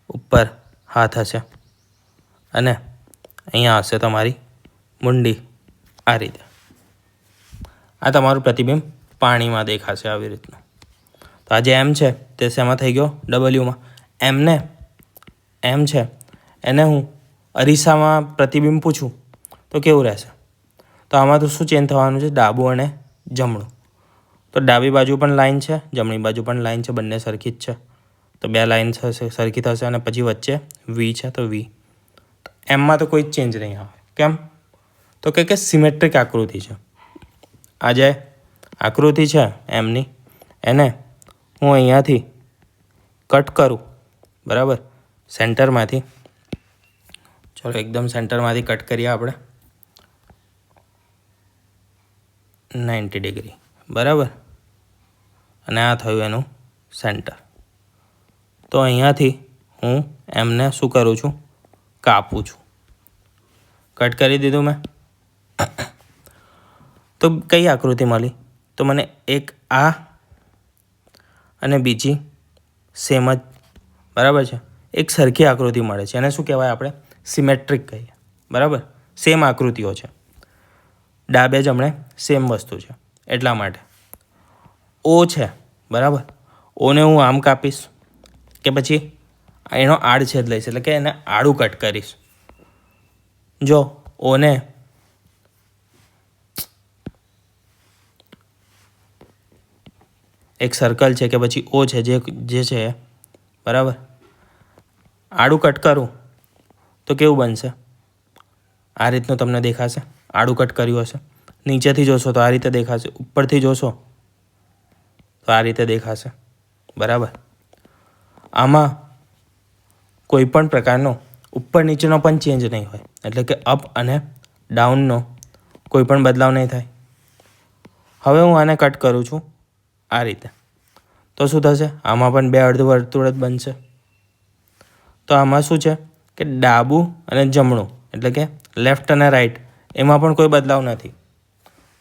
ઉપર હાથ હશે, અને અહીંયા હશે તમારી મુંડી. આ રીતે આ તમારું પ્રતિબિંબ પાણીમાં દેખાશે આવી રીતનું. તો આ જે એમ છે તે શેમાં થઈ ગયો? ડબલ્યુમાં. એમને એમ છે એને હું અરીસામાં પ્રતિબિંબ પૂછું તો કેવું રહેશે? તો આમાં તો શું ચેન્જ થવાનું છે? ડાબું અને જમણું. તો ડાબી બાજુ પણ લાઈન છે, જમણી બાજુ પણ લાઈન છે, બંને સરખી જ છે. તો 2 લાઈન થશે, સરખી થશે, અને પછી વચ્ચે વી છે તો વી. એમમાં તો કોઈ જ ચેન્જ નહીં આવે. કેમ? તો કે સિમેટ્રિક આકૃતિ છે. આ જે આકૃતિ છે એમની, એને હું અહીંયાથી કટ કરું. બરાબર. સેન્ટરમાંથી, ચલો એકદમ સેન્ટરમાંથી કટ કરીએ આપણે 90 ડિગ્રી. બરાબર. અને આ થયું એનું સેન્ટર. તો અહીંયાથી હું એમને શું કરું છું? કાપું છું. કટ કરી દીધું મેં. તો કઈ આકૃતિ મળી? તો મને એક આ અને બીજી સેમ જ, બરાબર છે, એક સરખી આકૃતિ મળે છે. એને શું કહેવાય? આપણે સિમેટ્રિક કહીએ. બરાબર. સેમ આકૃતિઓ છે, ડાબે જમણે સેમ વસ્તુ છે, એટલા માટે. ઓ છે. બરાબર. ઓને હું આમ કાપીશ, કે પછી એનો આડછેદ લઈશ, એટલે કે એને આડું કટ કરીશ. જો ઓને એક સર્કલ છે કે પછી ઓ છે જે છે, બરાબર, આડું કટ કરું તો કેવું બનશે? આ રીતનું તમને દેખાશે. આડું કટ કર્યું હશે. નીચેથી જોશો તો આ રીતે દેખાશે, ઉપરથી જોશો તો આ રીતે દેખાશે. બરાબર. આમાં કોઈ પણ પ્રકારનો ઉપર નીચેનો પણ ચેન્જ નહીં હોય, એટલે કે અપ અને ડાઉનનો કોઈ પણ બદલાવ નહીં થાય. હવે હું આને કટ કરું છું આ રીતે, તો શું થશે? આમાં પણ બે અર્ધવર્તુળ જ બનશે. તો આમાં શું છે કે ડાબું અને જમણું, એટલે કે લેફ્ટ અને રાઈટ, એમાં પણ કોઈ બદલાવ નથી.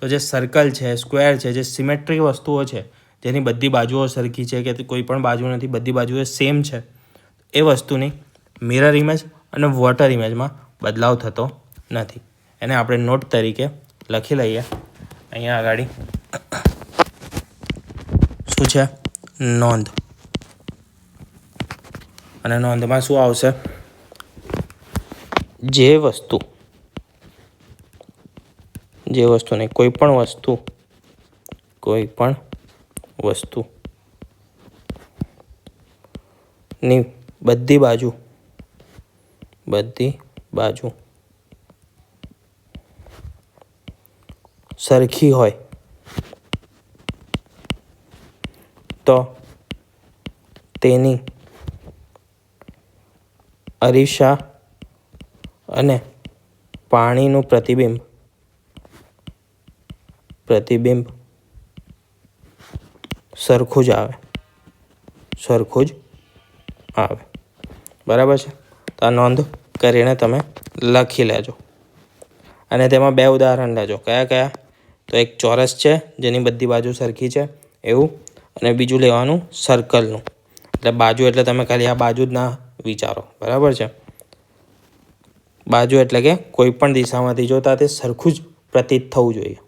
તો જે સર્કલ છે, સ્ક્વેર છે, જે સિમેટ્રિક વસ્તુઓ છે, જેની બધી બાજુઓ સરખી છે કે કોઈ પણ બાજુ નથી, બધી બાજુઓ સેમ છે, એ વસ્તુની મિરર ઇમેજ અને વોટર ઇમેજમાં બદલાવ થતો નથી. એને આપણે નોટ તરીકે લખી લઈએ. અહીંયા આગળ શું છે? નોંધ. અને નોંધમાં શું આવશે? જે વસ્તુ નહીં, કોઈ પણ વસ્તુની બધી બાજુ સરખી હોય તો તેની અરીસા અને પાણીનું પ્રતિબિંબ સરખું જ આવે. બરાબર છે. તો આ નોંધ કરીને તમે લખી લેજો. અને તેમાં બે ઉદાહરણ લેજો. કયા? તો એક ચોરસ છે જેની બધી બાજુ સરખી છે એવું, અને બીજું લેવાનું સર્કલનું. એટલે બાજુ એટલે તમે ખાલી આ બાજુ જ ના વિચારો. બરાબર છે. બાજુ એટલે કે કોઈ પણ દિશામાંથી જોતા તે સરખું જ પ્રતીત થવું જોઈએ.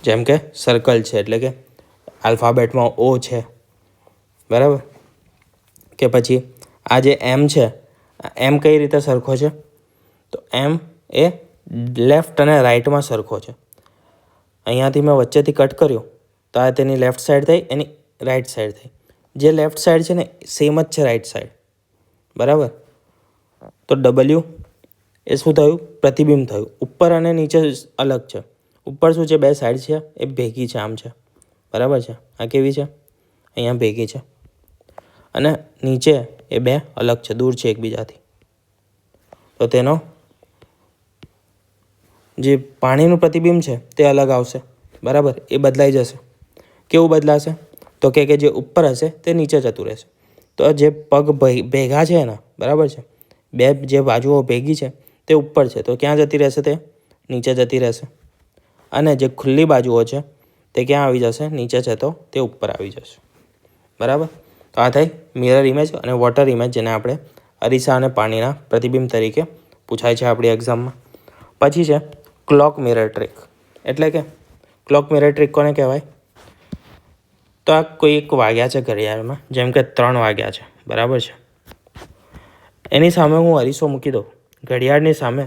જેમ કે સર્કલ છે એટલે કે આલ્ફાબેટમાં O છે. બરાબર. કે પછી આ જે M છે, M કઈ રીતે સરખો છે? તો M એ લેફ્ટ અને રાઈટમાં સરખો છે. અહીંયાથી મેં વચ્ચેથી કટ કર્યો તો આ તેની લેફ્ટ સાઈડ થઈ, એની રાઈટ સાઈડ થઈ. જે લેફ્ટ સાઈડ છે ને સેમ જ છે રાઈટ સાઈડ. બરાબર. તો W એ શું થયું? પ્રતિબિંબ થયું. ઉપર અને નીચે અલગ છે. ઉપર શું છે? બે સાઈડ છે એ ભેગી છે, આમ છે. બરાબર છે. આ કેવી છે? અહીંયા ભેગી છે. અને નીચે એ બે અલગ છે, દૂર છે એકબીજાથી. તો તેનો જે પાણીનું પ્રતિબિંબ છે તે અલગ આવશે. બરાબર. એ બદલાઈ જશે. કેવું બદલાશે? તો કે જે ઉપર હશે તે નીચે જતું રહેશે. તો જે પગ ભેગા છે એના, બરાબર છે, બે જે બાજુઓ ભેગી છે તે ઉપર છે, તો ક્યાં જતી રહેશે? તે નીચે જતી રહેશે. અને જે ખુલ્લી બાજુઓ છે તે ક્યાં આવી જશે? નીચે છે તો તે ઉપર આવી જશે. બરાબર. તો આ થઈ મિરર ઇમેજ અને વોટર ઇમેજ, જેને આપણે અરીસા અને પાણીના પ્રતિબિંબ તરીકે પૂછાય છે આપણી એક્ઝામમાં. પછી છે ક્લોક મિરર ટ્રિક. એટલે કે ક્લોક મિરર ટ્રિક કોને કહેવાય? તો આ કોઈ એક વાગ્યા છે ઘડિયાળમાં, જેમ કે 3 વાગ્યા છે. બરાબર છે. એની સામે હું અરીસો મૂકી દઉં. ઘડિયાળની સામે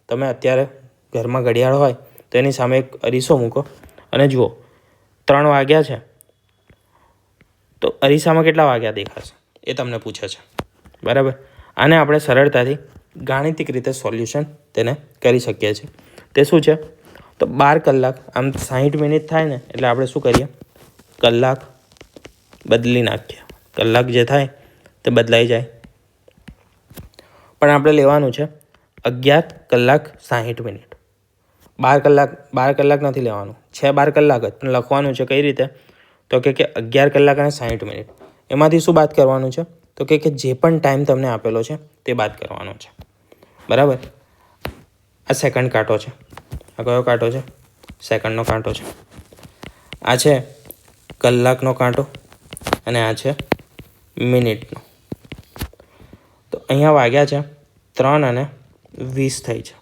તમે અત્યારે ઘરમાં ઘડિયાળ હોય તો એની સામે એક અરીસો મૂકો અને જુઓ 3 વાગ્યા છે, તો અરીસામાં કેટલા વાગ્યા દેખાશે એ તમને પૂછે છે. બરાબર. આને આપણે સરળતાથી ગાણિતિક રીતે સોલ્યુશન તેને કરી શકીએ છીએ. તે શું છે? તો 12 કલાક, આમ 60 મિનિટ થાય ને એટલે આપણે શું કરીએ? કલાક બદલી નાખીએ. કલાક જે થાય તે બદલાઈ જાય. પણ આપણે લેવાનું છે 11 કલાક 60 મિનિટ. 12 કલાક નથી લેવાનું, છે 12 કલાક જ, પણ લખવાનું છે કઈ રીતે? તો કે 11 કલાક અને 60 મિનિટ. એમાંથી શું બાદ કરવાનું છે? તો કે જે પણ ટાઈમ તમને આપેલો છે તે બાદ કરવાનો છે. બરાબર. આ સેકન્ડ કાંટો છે. આ કયો કાંટો છે? સેકન્ડનો કાંટો છે. આ છે કલાકનો કાંટો અને આ છે મિનિટનો. તો અહીંયા વાગ્યા છે 3 અને 20 થઈ છે.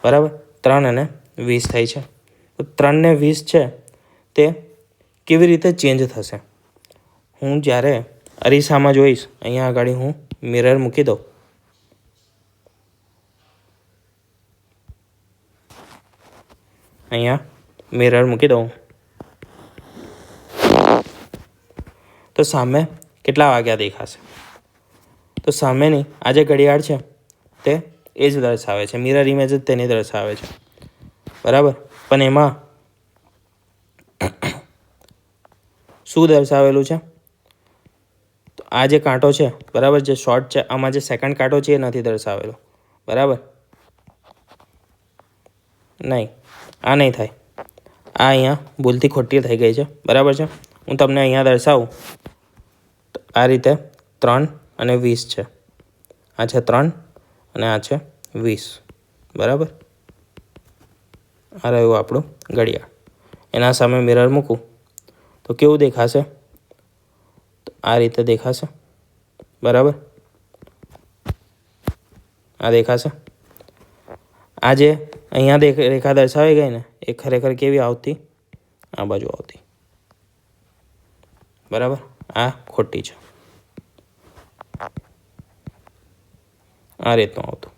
બરાબર. 3 અને 20 થઈ છે. તો 3 ને 20 છે તે કેવી રીતે ચેન્જ થશે? હું જ્યારે અરીસામાં જોઈશ, અહીંયા આગળ હું મિરર મૂકી દઉં. અહીંયા મિરર મૂકી દઉં તો સામે કેટલા વાગ્યા દેખાશે? તો સામેની આ જે ઘડિયાળ છે તે એ જ દર્શાવે છે. મિરર ઇમેજ જ તેની દર્શાવે છે. બરાબર. પણ એમાં શું દર્શાવેલું છે? તો આ જે કાંટો છે બરાબર, જે શોર્ટ છે, આમાં જે સેકન્ડ કાંટો છે એ નથી દર્શાવેલો. બરાબર, નહીં, આ નહીં થાય. આ અહીંયા ભૂલથી ખોટી થઈ ગઈ છે. બરાબર છે. હું તમને અહીંયા દર્શાવું તો આ રીતે 3 અને 20 છે. આ છે 3 અને આ છે 20. બરાબર. આ રહ્યું આપણું ઘડિયાળ. એના સામે મિરર મૂકું તો કેવું દેખાશે? તો આ રીતે દેખાશે. બરાબર, આ દેખાશે. આ જે અહીંયા રેખા દર્શાવી ગઈ ને એ ખરેખર કેવી આવતી? આ બાજુ આવતી. બરાબર, આ ખોટી છે. આ રીતનું આવતું.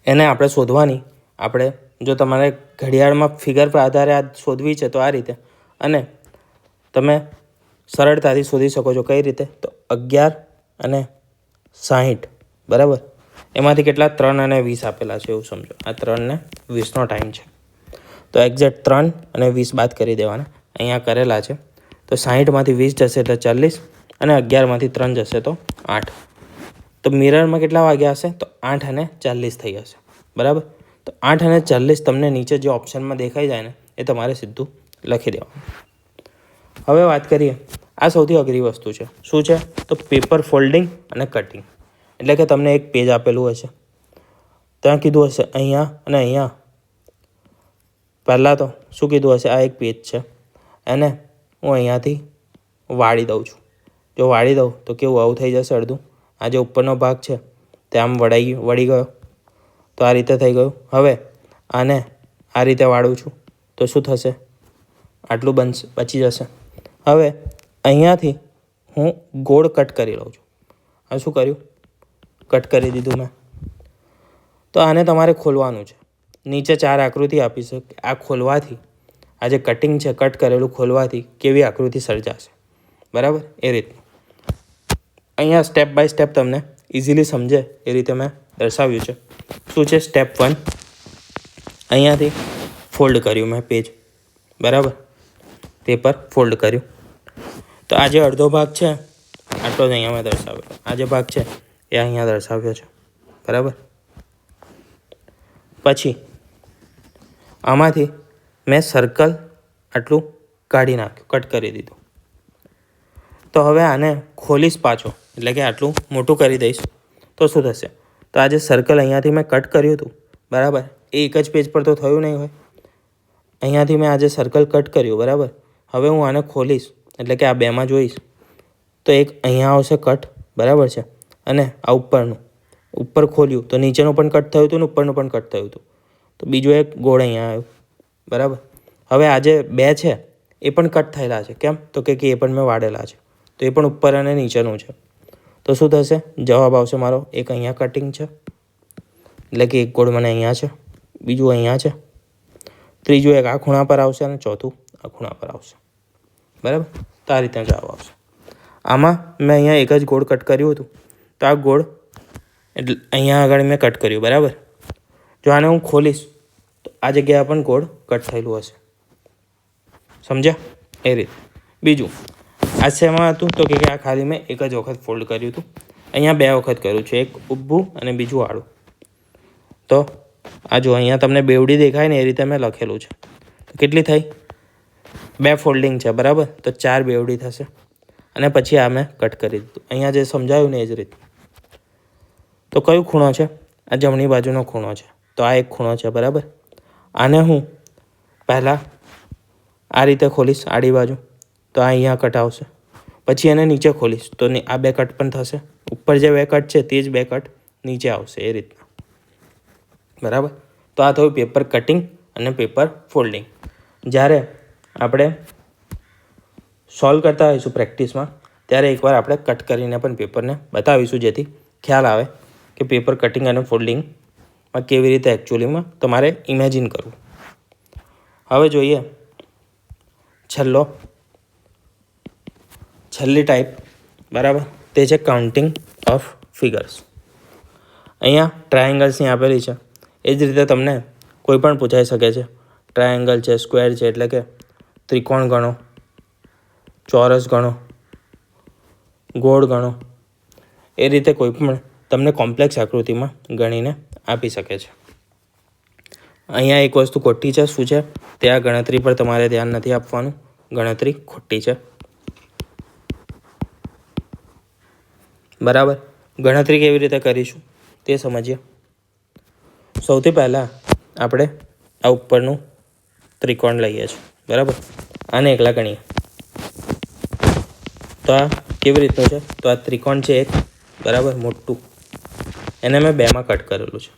એને આપણે શોધવાની. આપણે જો તમારે ઘડિયાળમાં ફિગર પર આધારે આ શોધવી છે તો આ રીતે, અને તમે સરળતાથી શોધી શકો છો. કઈ રીતે? તો 11 અને 60. બરાબર, એમાંથી કેટલા? 3 અને 20 આપેલા છે એવું સમજો. આ 3 ને 20નો ટાઈમ છે તો એક્ઝેક્ટ 3 અને 20 બાદ કરી દેવાના. અહીંયા કરેલા છે. તો 60માંથી 20 જશે એટલે 40 અને 11માંથી 3 જશે તો 8. તો મિરરમાં કેટલા વાગ્યા હશે? તો 8 અને 40 થઈ હશે. બરાબર, તો 8 અને 40 તમને નીચે જે ઓપ્શનમાં દેખાઈ જાય ને એ તમારે સીધું લખી દેવાનું. હવે વાત કરીએ, આ સૌથી અઘરી વસ્તુ છે. શું છે? તો પેપર ફોલ્ડિંગ અને કટિંગ. એટલે કે તમને એક પેજ આપેલું હશે, ત્યાં કીધું હશે અહીંયા અને અહીંયા. પહેલાં તો શું કીધું હશે? આ એક પેજ છે, એને હું અહીંયાથી વાળી દઉં છું. જો વાળી દઉં તો કેવું આવું થઈ જશે અડધું. આ જે ઉપરનો ભાગ છે તે આમ વળી ગયો તો આ રીતે થઈ ગયું. હવે આને આ રીતે વાળું છું તો શું થશે? આટલું બચી જશે. હવે અહીંયાથી હું ગોળ કટ કરી લઉં છું. આ શું કર્યું? કટ કરી દીધું મેં. તો આને તમારે ખોલવાનું છે. નીચે 4 આકૃતિ આપી છે. આ ખોલવાથી, આ જે કટિંગ છે, કટ કરેલું ખોલવાથી કેવી આકૃતિ સર્જાશે. બરાબર, એ રીતનું અહીંયા સ્ટેપ બાય સ્ટેપ તમને ઇઝીલી સમજે એ રીતે મેં દર્શાવ્યું છે. શું છે? સ્ટેપ 1, અહીંયાથી ફોલ્ડ કર્યું મેં પેજ. બરાબર, પેપર ફોલ્ડ કર્યું. તો આ જે અડધો ભાગ છે આટલો જ અહીંયા મેં દર્શાવ્યો. આ જે ભાગ છે એ અહીંયા દર્શાવ્યો છે. બરાબર, પછી આમાંથી મેં સર્કલ આટલું કાઢી નાખ્યું, કટ કરી દીધું. તો હવે આને ખોલીશ પાછો, એટલે કે આટલું મોટું કરી દઈશ તો શું થશે? તો આ જે સર્કલ અહીંયાથી મેં કટ કર્યું હતું, બરાબર, એ એક જ પેજ પર તો થયું નહીં હોય. અહીંયાથી મેં આ જે સર્કલ કટ કર્યું, બરાબર, હવે હું આને ખોલીશ એટલે કે આ બેમાં જોઈશ તો એક અહીંયા આવશે કટ. બરાબર છે, અને આ ઉપરનું, ઉપર ખોલ્યું તો નીચેનું પણ કટ થયું હતું ને ઉપરનું પણ કટ થયું હતું. તો બીજું એક ગોળ અહીંયા આવ્યું. બરાબર, હવે આ જે 2 છે એ પણ કટ થયેલા છે. કેમ? તો કે એ પણ મેં વાળેલા છે. તો એ પણ ઉપર અને નીચેનું છે. તો શું થશે? જવાબ આવશે મારો એક અહીંયા કટિંગ છે, એટલે કે એક ગોળ મને અહીંયા છે, બીજું અહીંયા છે, ત્રીજું એક આ ખૂણા પર આવશે અને ચોથું આ ખૂણા પર આવશે. બરાબર, તો આ રીતે જવાબ આવશે. આમાં મેં અહીંયા એક જ ગોળ કટ કર્યું હતું તો આ ગોળ એટલે અહીંયા આગળ મેં કટ કર્યું. બરાબર, જો આને હું ખોલીશ તો આ જગ્યાએ પણ ગોળ કટ થયેલું હશે. સમજ્યા? એ રીતે. બીજું આ શેમાં હતું? તો કે આ ખાલી મેં એક જ વખત ફોલ્ડ કર્યું હતું. અહીંયા 2 વખત કર્યું છે, એક ઊભું અને બીજું આડું. તો આ જો અહીંયા તમને બેવડી દેખાય ને એ રીતે મેં લખેલું છે. તો કેટલી થઈ? 2 ફોલ્ડિંગ છે. બરાબર, તો 4 બેવડી થશે. અને પછી આ મેં કટ કરી દીધું. અહીંયા જે સમજાયું ને એ જ રીતે. તો કયો ખૂણો છે? આ જમણી બાજુનો ખૂણો છે. તો આ એક ખૂણો છે. બરાબર, આને હું પહેલાં આ રીતે ખોલીશ આડી બાજુ તો આ અહીંયા કટ આવશે. પછી એને નીચે ખોલીશ તો આ 2 કટ પણ થશે. ઉપર જે 2 કટ છે તે જ 2 કટ નીચે આવશે. એ રીતના. બરાબર, તો આ થયું પેપર કટિંગ અને પેપર ફોલ્ડિંગ. જ્યારે આપણે સોલ્વ કરતા હોઈશું પ્રેક્ટિસમાં ત્યારે એકવાર આપણે કટ કરીને પણ પેપરને બતાવીશું, જેથી ખ્યાલ આવે કે પેપર કટિંગ અને ફોલ્ડિંગમાં કેવી રીતે એકચ્યુઅલીમાં તમારે ઇમેજિન કરવું. હવે જોઈએ છેલ્લી ટાઈપ, બરાબર, તે છે કાઉન્ટિંગ ઓફ ફિગર્સ. અહીંયા ટ્રાયેંગલ્સની આપેલી છે. એ જ રીતે તમને કોઈ પણ પૂછાઈ શકે છે. ટ્રાયેંગલ છે, સ્ક્વેર છે, એટલે કે ત્રિકોણ ગણો, ચોરસ ગણો, ગોળ ગણો. એ રીતે કોઈ પણ તમને કોમ્પ્લેક્સ આકૃતિમાં ગણીને આપી શકે છે. અહીંયા એક વસ્તુ ખોટી છે. શું છે? તે આ ગણતરી પર તમારે ધ્યાન નથી આપવાનું. ગણતરી ખોટી છે, બરાબર. ગણતરી કેવી રીતે કરીશું તે સમજીએ. સૌથી પહેલાં આપણે આ ઉપરનું ત્રિકોણ લઈએ છીએ, બરાબર. આને એકલા ગણીએ તો આ કેવી રીતનું છે? તો આ ત્રિકોણ છે એક, બરાબર, મોટું. એને મેં 2માં કટ કરેલું છે.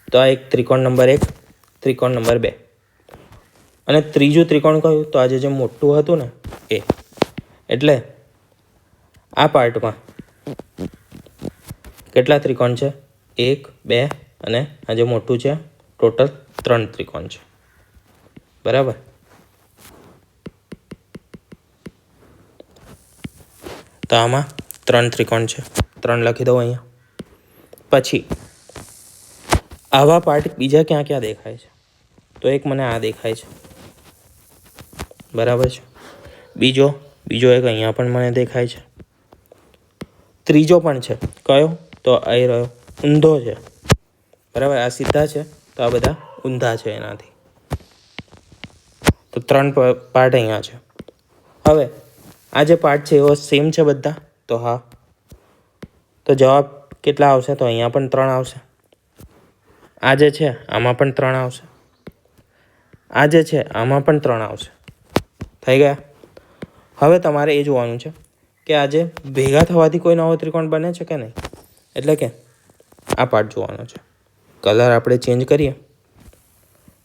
તો આ એક ત્રિકોણ નંબર 1, ત્રિકોણ નંબર 2. અને ત્રીજું ત્રિકોણ કયું? તો આજે જે મોટું હતું ને એ. એટલે આ પાર્ટમાં કેટલા ત્રિકોણ છે? 1, 2 અને આ જે મોટું છે ટોટલ 3 ત્રિકોણ છે, બરાબર. તો આમાં 3 ત્રિકોણ છે. 3 લખી દઉં અહીંયા. પછી આવા પાર્ટ બીજા ક્યાં ક્યાં દેખાય છે? તો એક મને આ દેખાય છે, બરાબર છે. બીજો એક અહીંયા પણ મને દેખાય છે. ત્રીજો પણ છે. કયો? તો અહીં રહ્યો, ઊંધો છે, બરાબર. આ સીધા છે તો આ બધા ઊંધા છે એનાથી. તો 3 પાર્ટ અહીંયા છે. હવે આ જે પાર્ટ છે એવો સેમ છે બધા? તો હા. તો જવાબ કેટલા આવશે? તો અહીંયા પણ 3 આવશે. આ જે છે આમાં પણ 3 આવશે. આ જે છે આમાં પણ 3 આવશે. થઈ ગયા? હવે તમારે એ જોવાનું છે કે આજે ભેગા થવાથી કોઈ નવો ત્રિકોણ બને છે કે નહીં. એટલે કે આ પાર્ટ જોવાનો છે. કલર આપણે ચેન્જ કરીએ.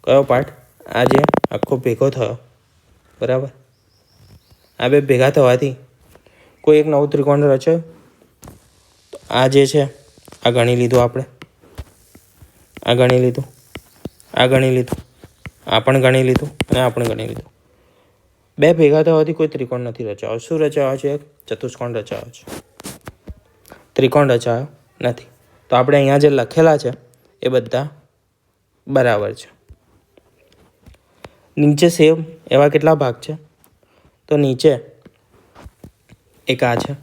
કયો પાર્ટ? આ જે આખો ભેગો થયો, બરાબર. આ બે ભેગા થવાથી કોઈ એક નવું ત્રિકોણ રચાયું. તો આ જે છે આ ગણી લીધું આપણે, આ ગણી લીધું, આ ગણી લીધું, આ પણ ગણી લીધું અને આ પણ ગણી લીધું. બે ભેગા થવાથી કોઈ ત્રિકોણ નથી રચાયો. શું રચાયો છે? ચતુષ્કોણ રચાયો છે, ત્રિકોણ રચાયો નથી. તો આપણે અહીંયા જે લખેલા છે એ બધા બરાબર છે. નીચે સેમ એવા કેટલા ભાગ છે? તો નીચે એક આ છે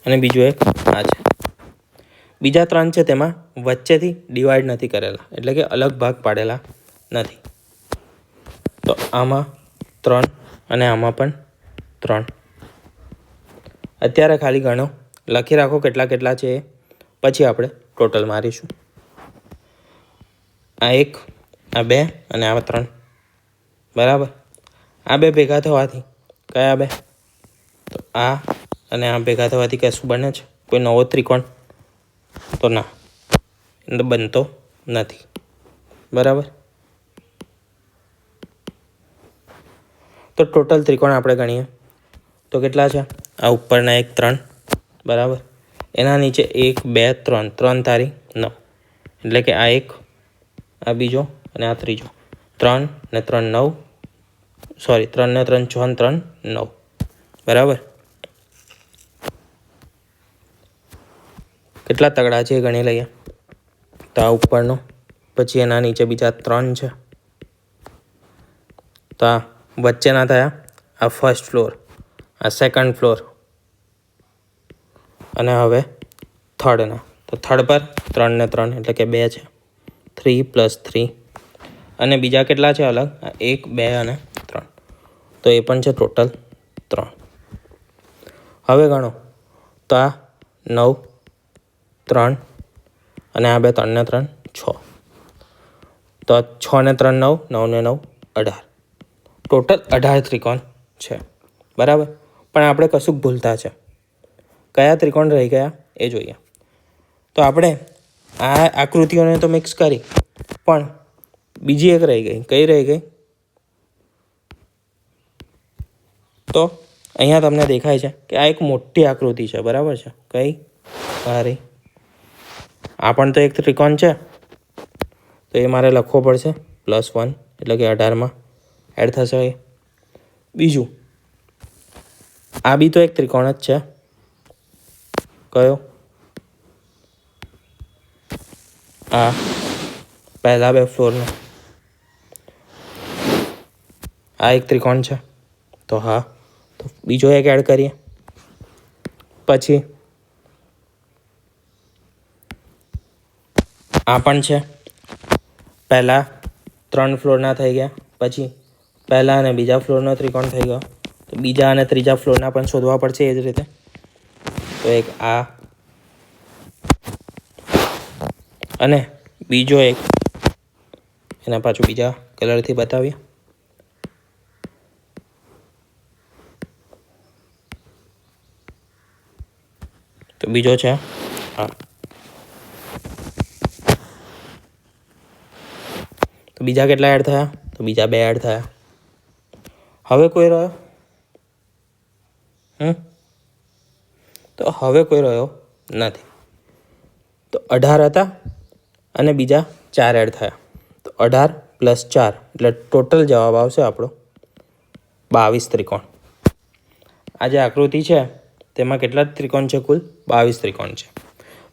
અને બીજું એક આ છે. બીજા 3 છે તેમાં વચ્ચેથી ડિવાઈડ નથી કરેલા, એટલે કે અલગ ભાગ પાડેલા નથી. તો આમાં 3 અને આમાં પણ 3. અત્યારે ખાલી ગણો, લખી રાખો કેટલા કેટલા છે એ. પછી આપણે ટોટલ મારીશું. આ 1, આ 2 અને આ 3, બરાબર. આ બે ભેગા થવાથી કયા 2? તો આ અને આ ભેગા થવાથી કશું બને છે? કોઈ નવો ત્રિકોણ? તો ના, બનતો નથી, બરાબર. તો ટોટલ ત્રિકોણ આપણે ગણીએ તો કેટલા છે? આ ઉપરના એક 3, બરાબર. એના નીચે 1, 2, 3, 3 તારી 9, એટલે કે આ એક, આ બીજો અને આ ત્રીજો. 3 ને 3 9, સોરી 3 ને 3 6 ને 3 9, બરાબર. કેટલા તગડા છે એ ગણી લઈએ. તો આ ઉપરનો, પછી એના નીચે બીજા 3 છે. તો આ વચ્ચેના થયા આ ફર્સ્ટ ફ્લોર, આ સેકન્ડ ફ્લોર અને હવે થર્ડના. તો થર્ડ પર 3 ને 3 એટલે કે 2 છે. 3 + 3 અને બીજા કેટલા છે અલગ? 1, 2 અને 3. તો એ પણ છે ટોટલ 3. હવે ગણો તો આ 9, 3 અને આ બે 3 ને 3 6. તો 6 ને 3 9, 9 ને 9 18. ટોટલ 18 ત્રિકોણ છે, બરાબર. પણ આપણે કશુંક ભૂલતા છે. કયા ત્રિકોણ રહી ગયા એ જોઈએ. તો આપણે આ આકૃતિઓને તો મિક્સ કરી, પણ બીજી એક રહી ગઈ. કઈ રહી ગઈ? તો અહીંયા તમને દેખાય છે કે આ એક મોટી આકૃતિ છે, બરાબર છે. કઈ? આ રહી. આ પણ તો એક ત્રિકોણ છે. તો એ મારે લખવો પડશે +1, એટલે કે 18માં એડ થશે. બીજું આ બી તો એક ત્રિકોણ જ છે. કયો? આ પહેલા બે ફ્લોરનો આ એક ત્રિકોણ છે. તો હા, તો બીજો એક એડ કરીએ. પછી આ પણ છે. પહેલા 3 ફ્લોરના થઈ ગયા. પછી પહેલા અને બીજા ફ્લોરનો ત્રિકોણ થઈ ગયો. તો બીજા અને ત્રીજા ફ્લોરના પણ શોધવા પડશે એ જ રીતે. તો એક આ અને બીજો એક એના પાછું બીજા કલરથી બતાવીએ. તો બીજો છે આ. તો બીજા કેટલા એડ થયા? તો બીજા 2 એડ થયા. હવે કોઈ રહ્યો? તો હવે કોઈ રહ્યો નથી. તો 18 હતા અને બીજા 4 એડ થયા. તો 18 + 4 એટલે ટોટલ જવાબ આવશે આપણો 22 ત્રિકોણ. આ જે આકૃતિ છે તેમાં કેટલા ત્રિકોણ છે? કુલ 22 ત્રિકોણ છે.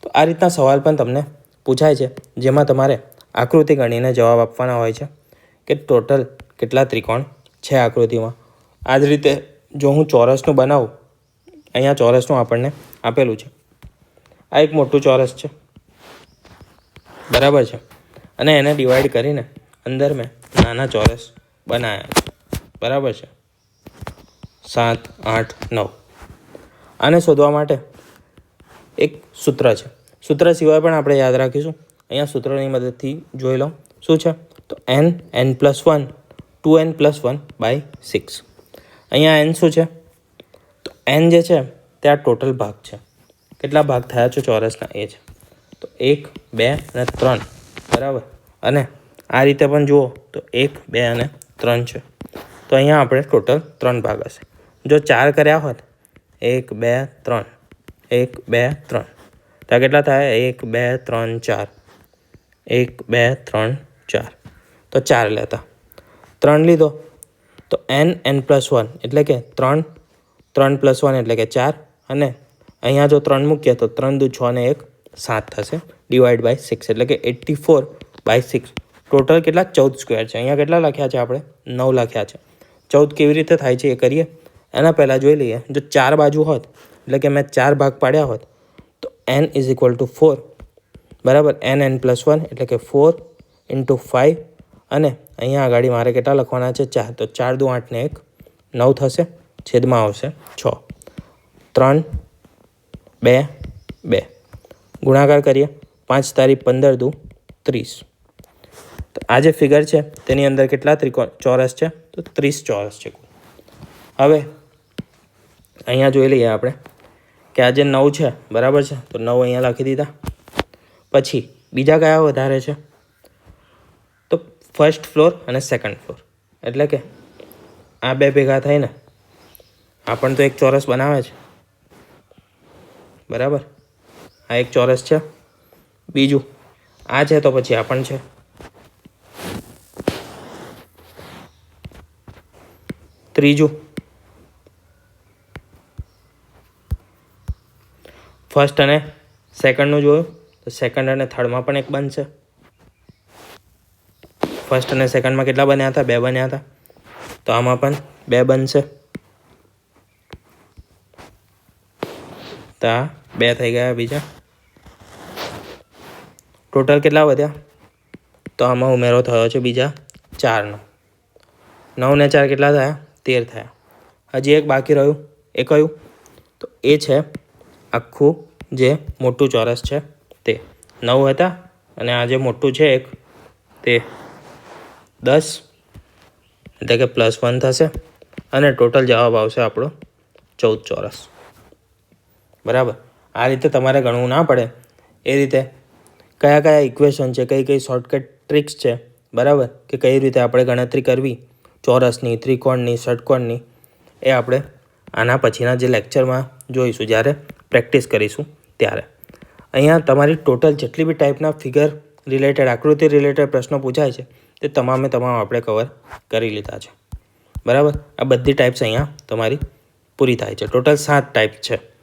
તો આ રીતના સવાલ પણ તમને પૂછાય છે, જેમાં તમારે આકૃતિ ગણીને જવાબ આપવાના હોય છે કે ટોટલ કેટલા ત્રિકોણ છે આકૃતિમાં. આ જ રીતે જો હું ચોરસનું બનાવું, અહીંયા ચોરસનું આપણને આપેલું છે. આ એક મોટું ચોરસ છે, બરાબર છે. અને એને ડિવાઈડ કરીને અંદર મેં નાના ચોરસ બનાવ્યા છે, બરાબર છે. 7, 8, 9. આને શોધવા માટે એક સૂત્ર છે. સૂત્ર સિવાય પણ આપણે યાદ રાખીશું. અહીંયા સૂત્રની મદદથી જોઈ લો. શું છે? તો n+1 2n+1/6. અહીંયા n શું છે? તો n જે છે તે આ ટોટલ ભાગ છે. કેટલા ભાગ થયા છે ચોરસના એ છે. તો 1, 2 અને 3, બરાબર. અને આ રીતે પણ જુઓ તો 1, 2 અને 3 છે. તો અહીંયા આપણે ટોટલ 3 ભાગ હશે. જો 4 કર્યા હોત, 1, 2, 3, 1, 2, 3, તો કેટલા થાય? 1, 2, 3, 4, 1, 2, 3, 4. તો 4 લેતા 3 લીધો તો n+1 એટલે કે 3 + 1 એટલે કે 4. અને અહીંયા જો 3 મૂકીએ તો 3 દુ 6 ને 1 7 થશે. /6 એટલે કે 84/6. ટોટલ કેટલા? 14 સ્ક્વેર છે. અહીંયા કેટલા લખ્યા છે આપણે? 9 લખ્યા છે. 14 કેવી રીતે થાય છે એ કરીએ. એના પહેલાં જોઈ લઈએ. જો 4 બાજુ હોત એટલે કે મેં 4 ભાગ પાડ્યા હોત તો n = 4, બરાબર. n+1 એટલે કે 4 × 5. અને અહીંયા આગળ મારે કેટલા લખવાના છે? 4. તો 4 દુ 8 ને 1 9 થશે. છેદમાં આવશે 6. 3, 2, 2. ગુણાકાર કરીએ. 5 તારી 15 દુ 30. તો આ જે ફિગર છે તેની અંદર કેટલા ત્રિકોણ ચોરસ છે? તો 30 ચોરસ છે. હવે અહીંયા જોઈ લઈએ આપણે કે આ જે 9 છે, બરાબર છે. તો 9 અહીંયા લખી દીધા. પછી બીજા કયા વધારે છે? તો ફર્સ્ટ ફ્લોર અને સેકન્ડ ફ્લોર. એટલે કે આ બે ભેગા થઈને આ પણ તો એક ચોરસ બનાવે છે, બરાબર. આ એક ચોરસ છે. બીજું આ છે તો પછી આ પણ છે. ત્રીજું ફર્સ્ટ અને સેકન્ડનું જોયું તો સેકન્ડ અને થર્ડમાં પણ એક બનશે. ફર્સ્ટ અને સેકન્ડમાં કેટલા બન્યા હતા? 2 બન્યા હતા. તો આમાં પણ 2 બનશે. તો આ 2 થઈ ગયા. બીજા ટોટલ કેટલા વધ્યા? તો આમાં ઉમેરો થયો છે બીજા 4નો. 9 ને 4 કેટલા થયા? 13 થયા. હજી એક બાકી રહ્યું. એ કયું? તો એ છે આખું જે મોટું ચોરસ છે તે. 9 હતા અને આ જે મોટું છે એક તે 10 એટલે કે +1 થશે. અને ટોટલ જવાબ આવશે આપણો 14 ચોરસ, બરાબર. આ રીતે તમારે ગણવું ના પડે એ રીતે કયા કયા ઇક્વેશન છે, કઈ કઈ શોર્ટકટ ટ્રિક્સ છે, બરાબર, કે કઈ રીતે આપણે ગણતરી કરવી ચોરસની, ત્રિકોણની, ષટકોણની, એ આપણે આના પછીના જે લેક્ચરમાં જોઈશું, જ્યારે પ્રેક્ટિસ કરીશું ત્યારે. અહીંયા તમારી ટોટલ જેટલી બી ટાઈપના ફિગર રિલેટેડ, આકૃતિ રિલેટેડ પ્રશ્નો પૂછાય છે તે તમામ આપણે કવર કરી લીધા છે, બરાબર. આ બધી ટાઈપ્સ અહીંયા તમારી પૂરી થાય છે. ટોટલ 7 ટાઈપ છે.